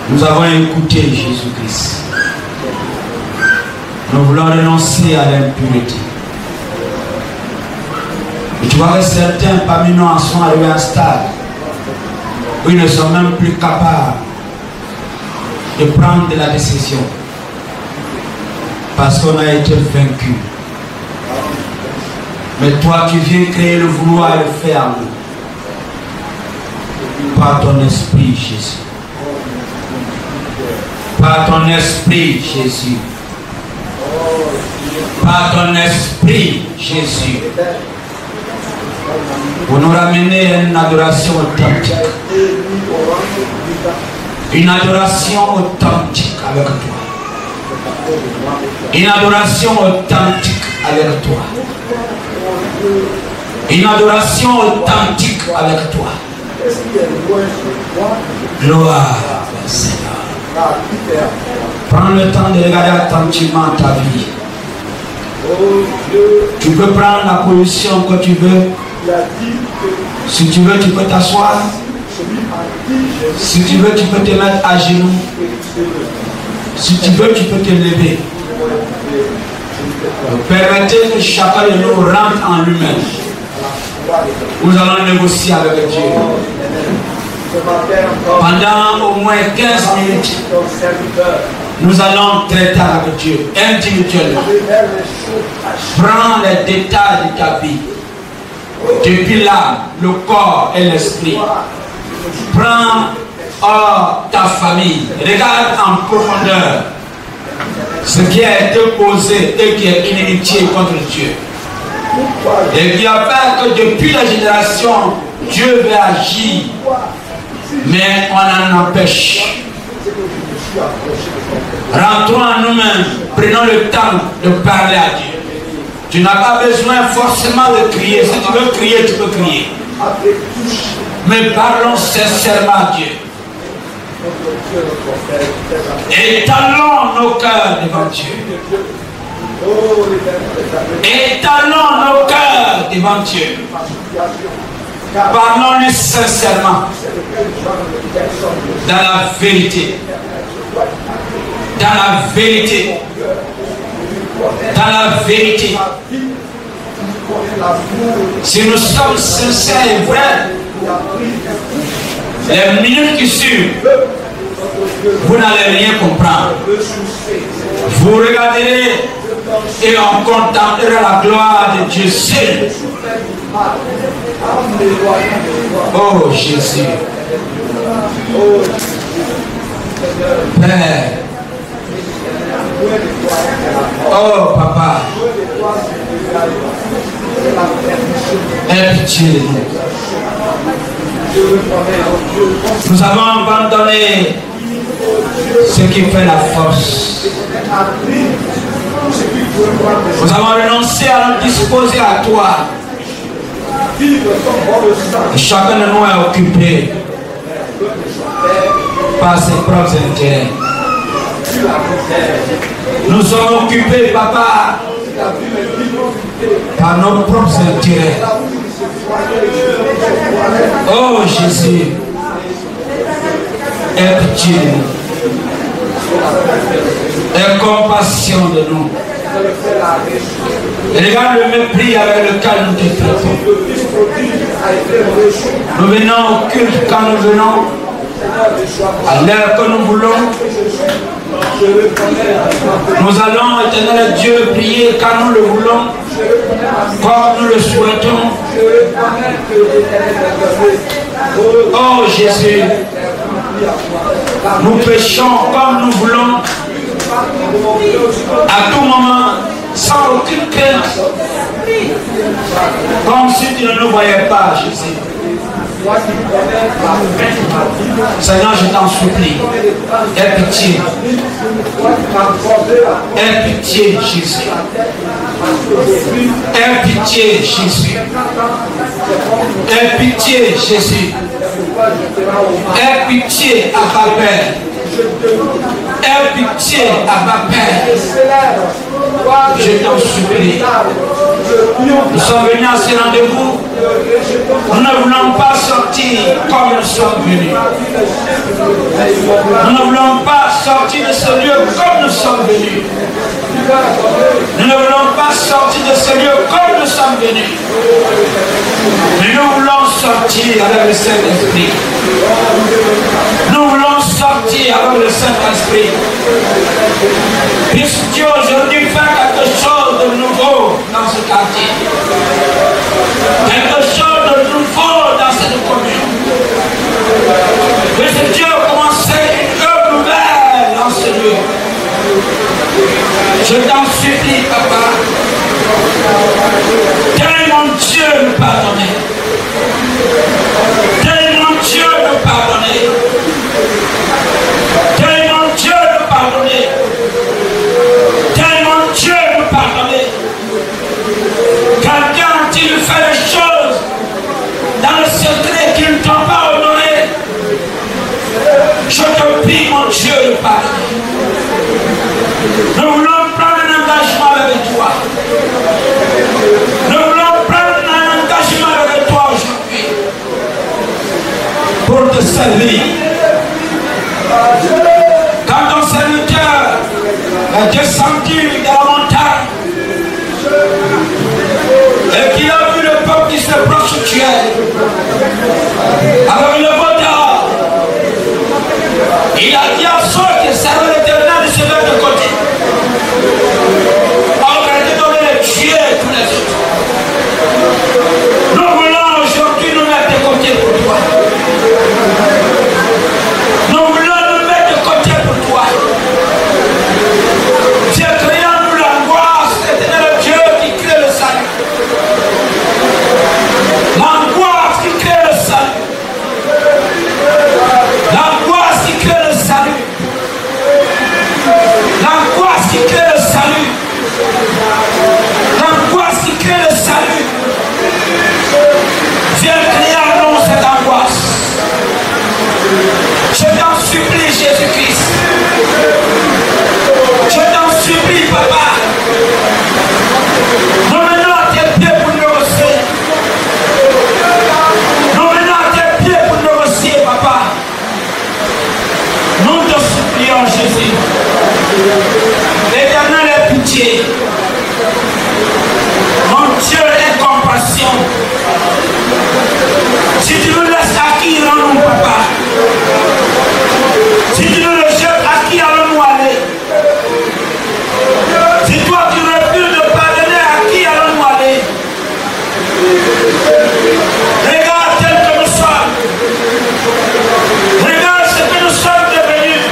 Nous avons écouté Jésus-Christ. Nous voulons renoncer à l'impureté. Et tu vois que certains parmi nous en sont arrivés à un stade où ils ne sont même plus capables de prendre de la décision parce qu'on a été vaincu. Mais toi, tu viens créer le vouloir et le faire par ton esprit, Jésus. Par ton esprit, Jésus. Par ton esprit, Jésus. Pour nous ramener à une adoration authentique. Une adoration authentique avec toi. Une adoration authentique avec toi. Une adoration authentique avec toi. Gloire au Seigneur. Prends le temps de regarder attentivement ta vie. Tu peux prendre la position que tu veux Si tu veux, tu peux t'asseoir. Si tu veux, tu peux te mettre à genoux. Si tu veux, tu peux te lever. Permettez que chacun de nous rentre en lui-même. Nous allons négocier avec Dieu. Pendant au moins 15 minutes, nous allons traiter avec Dieu individuellement. Prends les détails de ta vie, depuis l'âme, le corps et l'esprit. Prends ta famille. Regarde en profondeur ce qui a été posé et qui est inimitié contre Dieu. Et qui a fait que depuis la génération, Dieu veut agir, mais on en empêche. Rentrons en nous-mêmes, prenons le temps de parler à Dieu. Tu n'as pas besoin forcément de crier. Si tu veux crier, tu peux crier. Mais parlons sincèrement à Dieu. Étalons nos cœurs devant Dieu. Étalons nos cœurs devant Dieu. Parlons-lui sincèrement. Dans la vérité. Dans la vérité. Dans la vérité. Si nous sommes sincères et vrais, les minutes qui suivent, vous n'allez rien comprendre. Vous regarderez et on contemplera la gloire de Dieu seul. Oh Jésus. Père. Oh Papa. Aie pitié de nous. Nous avons abandonné ce qui fait la force. Nous avons renoncé à nous disposer à toi. Et chacun de nous est occupé par ses propres intérêts. Nous sommes occupés, Papa, par nos propres intérêts. Oh Jésus, aie pitié de nous. Aie compassion de nous. Et regarde le mépris avec lequel nous te traitons. Nous venons au culte quand nous venons, à l'heure que nous voulons. Nous allons, éternel Dieu, prier quand nous le voulons, comme nous le souhaitons. Oh Jésus, nous péchons comme nous voulons, à tout moment, sans aucune crainte, comme si tu ne nous voyais pas, Jésus. Seigneur, je t'en supplie, aie pitié. Aie pitié, Jésus. Aie pitié, Jésus. Aie pitié, Jésus. Aie pitié, Abba Père. Aie pitié, Abba Père. Je t'en supplie. Nous sommes venus à ce rendez-vous. Nous ne voulons pas sortir comme nous sommes venus. Nous ne voulons pas sortir de ce lieu comme nous sommes venus. Nous ne voulons pas sortir de ce lieu comme nous sommes venus. Mais nous voulons sortir avec le Saint-Esprit. Nous voulons sortir avec le Saint-Esprit. Puisque Dieu aujourd'hui fait quelque chose de nouveau dans ce quartier. Quelque chose de nouveau dans cette commune. Puisque Dieu a commencé une œuvre nouvelle dans ce lieu. Je t'en supplie, Papa. T'es mon Dieu nous pardonner. T'es mon Dieu nous pardonner. T'es mon Dieu nous pardonner. T'es mon Dieu nous pardonner. Car quand il fait les choses dans le secret qui ne t'ont pas honoré, je te prie, mon Dieu, de pardonner. Nous voulons prendre un engagement avec toi. Nous voulons prendre un engagement avec servir. Quand ton serviteur est descendu de la montagne et qu'il a vu le peuple qui se prostituait, alors il le vota. Il a dit à ceux qui servaient l'Éternel de se mettre de côté. Alors qu'il a donné les tuer tous les autres. Nous voulons aujourd'hui nous mettre de côté pour toi. Nous voulons nous mettre de côté pour toi. Tu as créé en nous l'angoisse, l'Éternel Dieu qui crée le salut. L'angoisse qui crée le salut. L'angoisse qui crée le salut. L'angoisse qui crée le salut. L'angoisse qui crée le salut. Viens créer en nous cette angoisse. Je t'en supplie, Jésus-Christ. Je t'en supplie, Papa. Nous menons à tes pieds pour négocier. Nous menons à tes pieds pour négocier, Papa. Nous te supplions, Jésus. L'Éternel ait pitié. Mon Dieu ait compassion. Si tu nous laisses acquis, rends-nous, Papa. Si tu nous le jettes, à qui allons-nous aller? Si toi tu refuses de pardonner, à qui allons-nous aller? Regarde tel que nous sommes. Regarde ce que nous sommes devenus.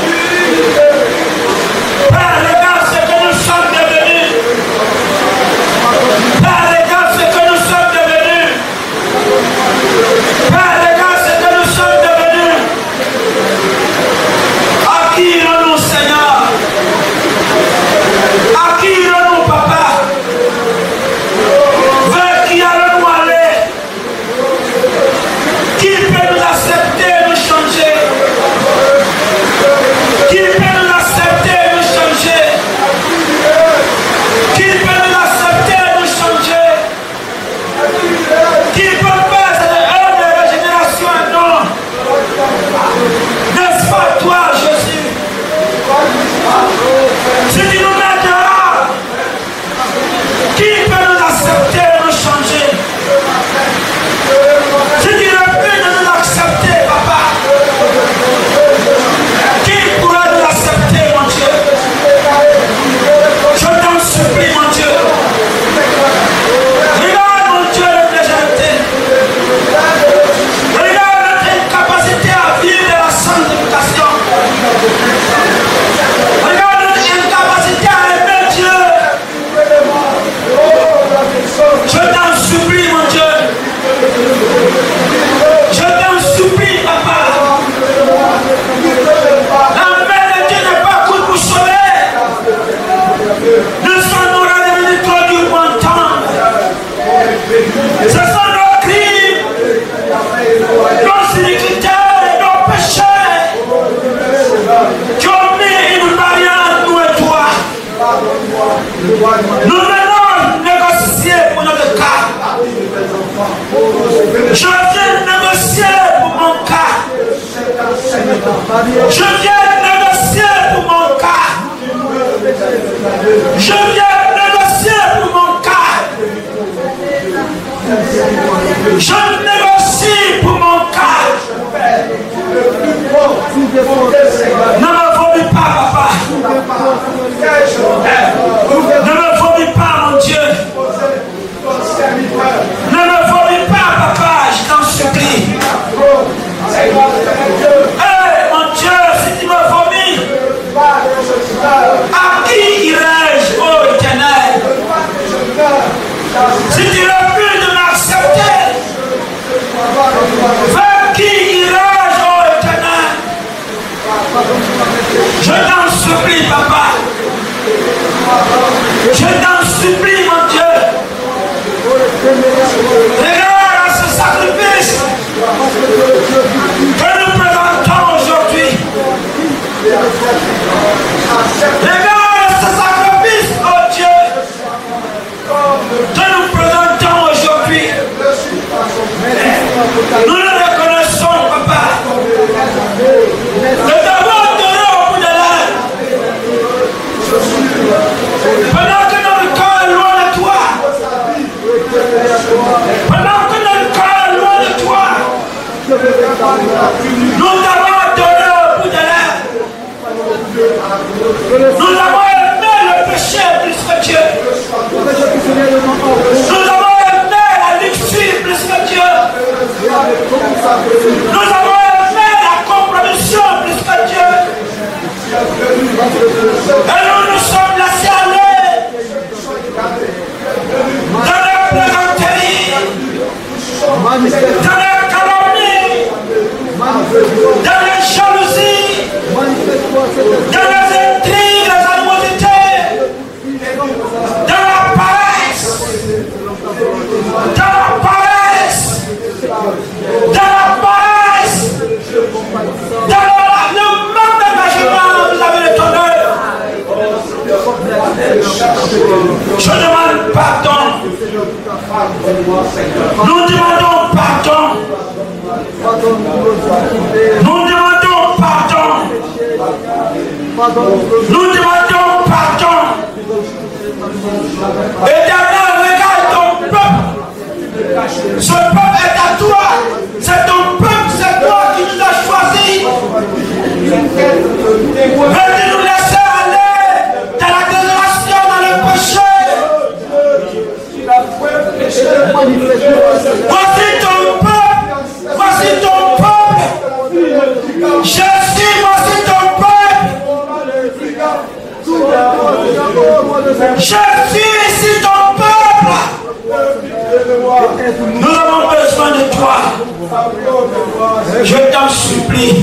Père, regarde ce que nous sommes devenus. Père, regarde ce que nous sommes devenus. Père, regarde ce que nous sommes devenus. À qui irons-nous, Seigneur? À qui irons-nous, Papa? Vers qui allons-nous aller? Qui peut nous accepter et nous changer? Qui peut nous accepter et nous changer? Qui peut nous accepter et nous changer? Qui peut faire cette œuvre de régénération et non? N'est-ce pas toi, Jésus? Si tu nous mets dehors, qui peut nous accepter et nous changer? Si tu refuses de nous accepter, Papa, qui pourra nous accepter, mon Dieu? Je t'en supplie, mon Dieu. Regarde, mon Dieu, notre légèreté. Regarde notre incapacité à vivre de la sanctification. Regarde notre incapacité à aimer Dieu. Je t'en supplie, mon Dieu. Je t'en supplie, Papa. La main de Dieu n'est pas courte pour sauver. Nous sommes nos devenus trop durs pour entendre. Ce sont nos crimes, nos iniquités, nos péchés qui ont mis une barrière entre nous et toi. Nous venons négocier pour notre cas. Je viens négocier pour mon cas. Je viens négocier pour mon cas. Je viens négocier pour mon cas. Je négocie pour mon cas. Ne me vomis pas, Papa. Ne me vomis pas, mon Dieu. Ne me vomis pas, Papa, je t'en supplie. Mon Dieu, si tu me vomis, à qui irai-je, ô Éternel? Si tu refuses de m'accepter, vers qui irai-je, ô Éternel? Je t'en supplie, Papa. Je t'en supplie, mon Dieu. Regarde à ce sacrifice que nous présentons aujourd'hui. Regarde à ce sacrifice, oh Dieu, que nous présentons aujourd'hui. Nous le reconnaissons, Papa. Nous avons aimé le péché plus que Dieu. Nous avons aimé la luxure plus que Dieu. Nous avons aimé la compromission plus que Dieu. Et nous sommes laissés aller dans la plaisanterie, dans la calomnie, dans la jalousie, dans les intrigues, les animosités, dans la paresse, dans la paresse, dans la paresse, dans le manque d'engagement vis-à-vis de ton œuvre. Je demande pardon. Nous demandons pardon. Nous demandons pardon. Nous demandons pardon. Éternel, regarde ton peuple. Ce peuple est à toi. C'est ton peuple, c'est toi qui nous as choisis. Venez nous laisser aller dans la désolation, dans le péché. Voici ton peuple. Voici ton peuple. Jésus, voici ton peuple. Jésus, ici ton peuple. Nous avons besoin de toi. Je t'en supplie.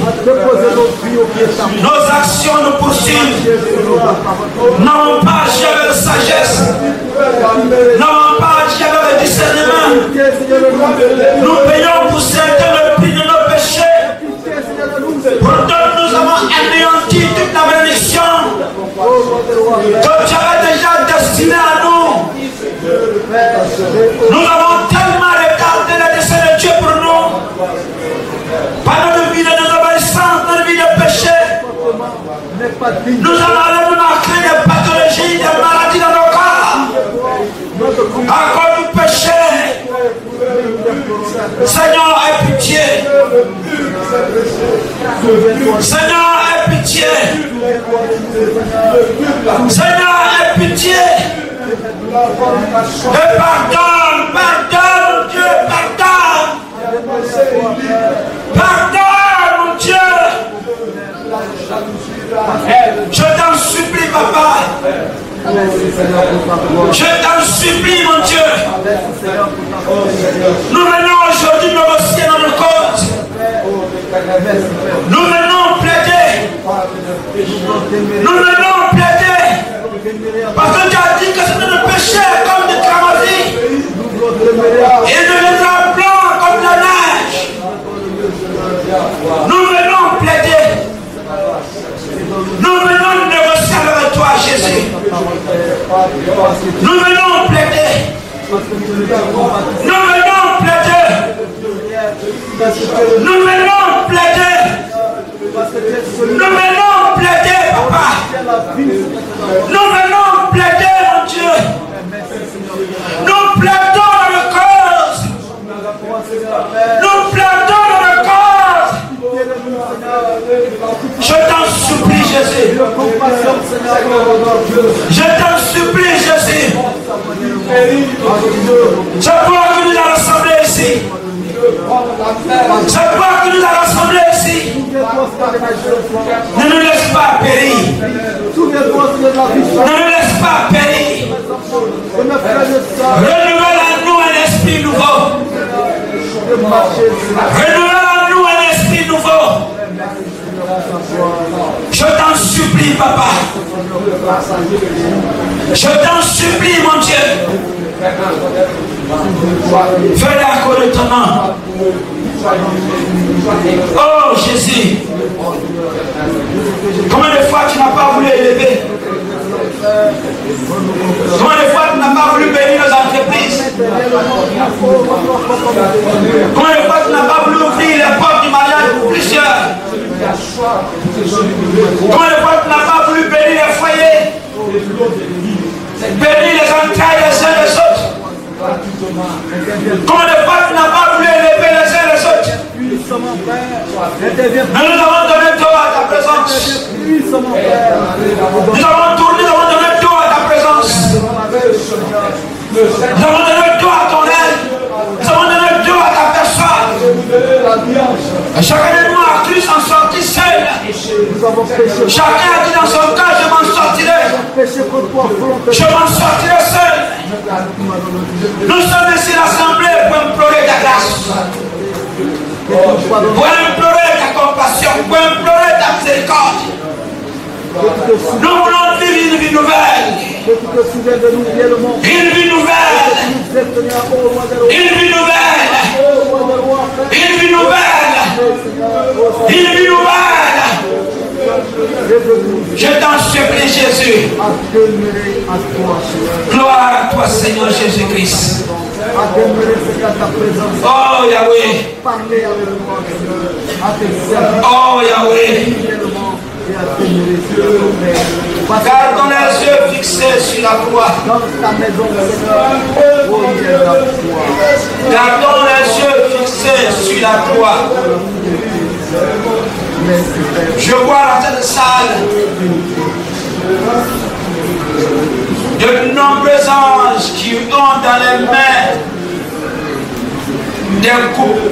Nos actions nous poursuivent. N'avons pas agi avec sagesse. N'avons pas agi avec le discernement. Nous payons pour certains le prix de nos péchés. Pourtant nous avons anéanti toute la bénédiction que tu avais déjà destinée à nous. Nous avons tellement regardé les desseins de Dieu pour nous. Par notre vie de désobéissance, notre vie de péché. Nous allons nous marquer des pathologies, des maladies dans nos corps. À cause du péché. Seigneur, aie pitié. Seigneur, aie pitié. Seigneur, aie pitié. Et pardonne, pardonne, Dieu, pardonne. Pardonne, mon Dieu. Je t'en supplie, papa. Je t'en supplie, mon Dieu. Nous venons aujourd'hui négocier notre cause. Nous venons plaider. Nous venons plaider. Parce que tu as dit que c'est notre péché comme des cramoisis. Et de les blancs comme la neige. Nous venons plaider. Nous venons négocier avec toi, Jésus. Nous venons plaider. Nous venons plaider. Nous venons plaider. Nous venons plaider, papa. Nous venons plaider, mon Dieu. Nous plaidons dans le cause. Nous plaidons dans le cause. Je t'en supplie, Jésus. Je t'en supplie, Jésus. Je crois que nous allons rassembler ici. Je crois que nous allons rassembler ici. Ne nous laisse pas périr. Ne nous laisse pas périr. Renouvelle en nous un esprit nouveau. Renouvelle en nous un esprit nouveau. Je t'en supplie, papa. Je t'en supplie, mon Dieu. Fais la cause de ton nom. Oh Jésus. Combien de fois tu n'as pas voulu élever? Combien de fois tu n'as pas voulu bénir nos entreprises? Combien de fois tu n'as pas voulu ouvrir les portes du mariage pour plusieurs? Combien de fois tu n'as pas voulu bénir les foyers? Bénir les entrailles les uns les autres? Combien de fois tu n'as pas voulu élever les uns les autres? Mais nous avons donné toi à ta présence. Nous avons tourné, nous avons donné dos à ta présence. Nous avons donné dos à ton aide. Nous avons donné dos à ta personne. Chacun de nous a cru s'en sortir seul. Chacun a dit dans son cas, je m'en sortirai. Je m'en sortirai seul. Nous sommes ici rassemblés pour implorer ta grâce, pour implorer ta compassion, pour implorer ta miséricorde. Nous voulons vivre une vie nouvelle. Une vie nouvelle. Une vie nouvelle. Une vie nouvelle. Une vie nouvelle. Je t'en supplie, Jésus. Gloire à toi, Seigneur Jésus-Christ. Oh Yahweh. Oh Yahweh. Gardons les yeux fixés sur la croix. Gardons les yeux fixés sur la croix. Je vois dans cette salle de nombreux anges qui ont dans les mains des coupes.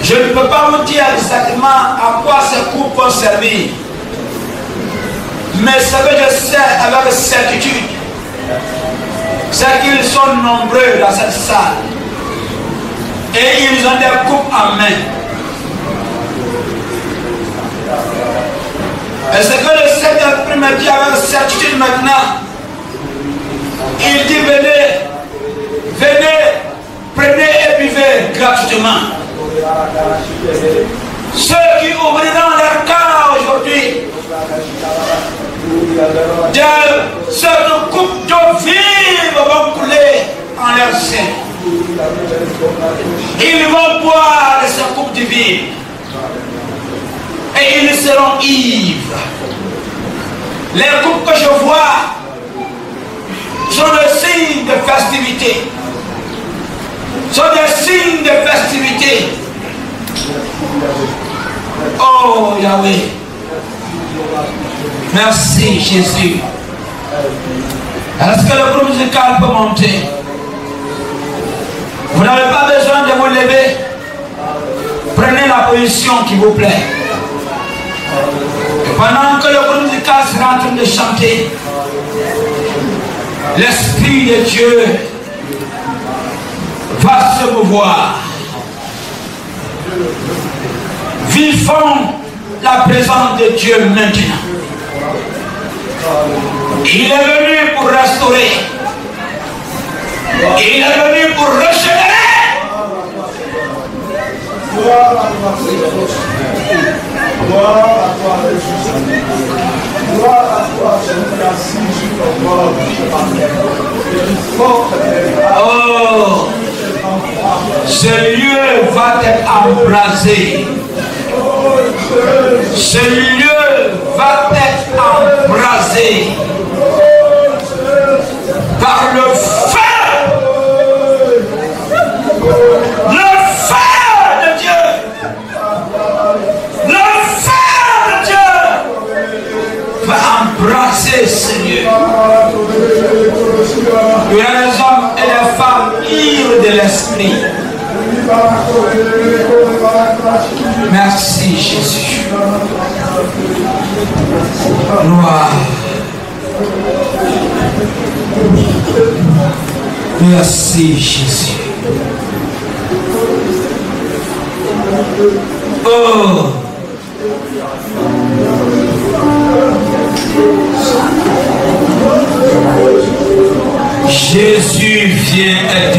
Je ne peux pas vous dire exactement à quoi ces coupes vont servir. Mais ce que je sais avec certitude, c'est qu'ils sont nombreux dans cette salle. Et ils ont des coupes en main. Et ce que le Saint-Esprit me dit avec certitude maintenant, il dit venez, venez, prenez et buvez gratuitement. Ceux qui ouvriront leur cœur aujourd'hui, cette coupe d'eau vive vont couler en leur sein. Ils vont boire de cette coupe divine. Et ils seront ivres. Les coupes que je vois sont des signes de festivité. Sont des signes de festivité. Oh Yahweh. Merci Jésus. Est-ce que le groupe musical peut monter? Vous n'avez pas besoin de vous lever. Prenez la position qui vous plaît. Et pendant que le groupe musical sera en train de chanter, l'Esprit de Dieu va se mouvoir. Vivons la présence de Dieu maintenant. Il est venu pour restaurer. Il est venu pour régénérer. Gloire à toi, Seigneur. Gloire à toi, Jésus. Gloire à toi, Seigneur. Merci, oh, ce lieu va être embrasé. Ce lieu va être embrasé par le feu. Le feu de Dieu. Le feu de Dieu va embrasser, Seigneur. Il y a les hommes et les femmes ivres de l'esprit. Merci Jésus. Gloire. Merci Jésus. Oh. Jésus vient être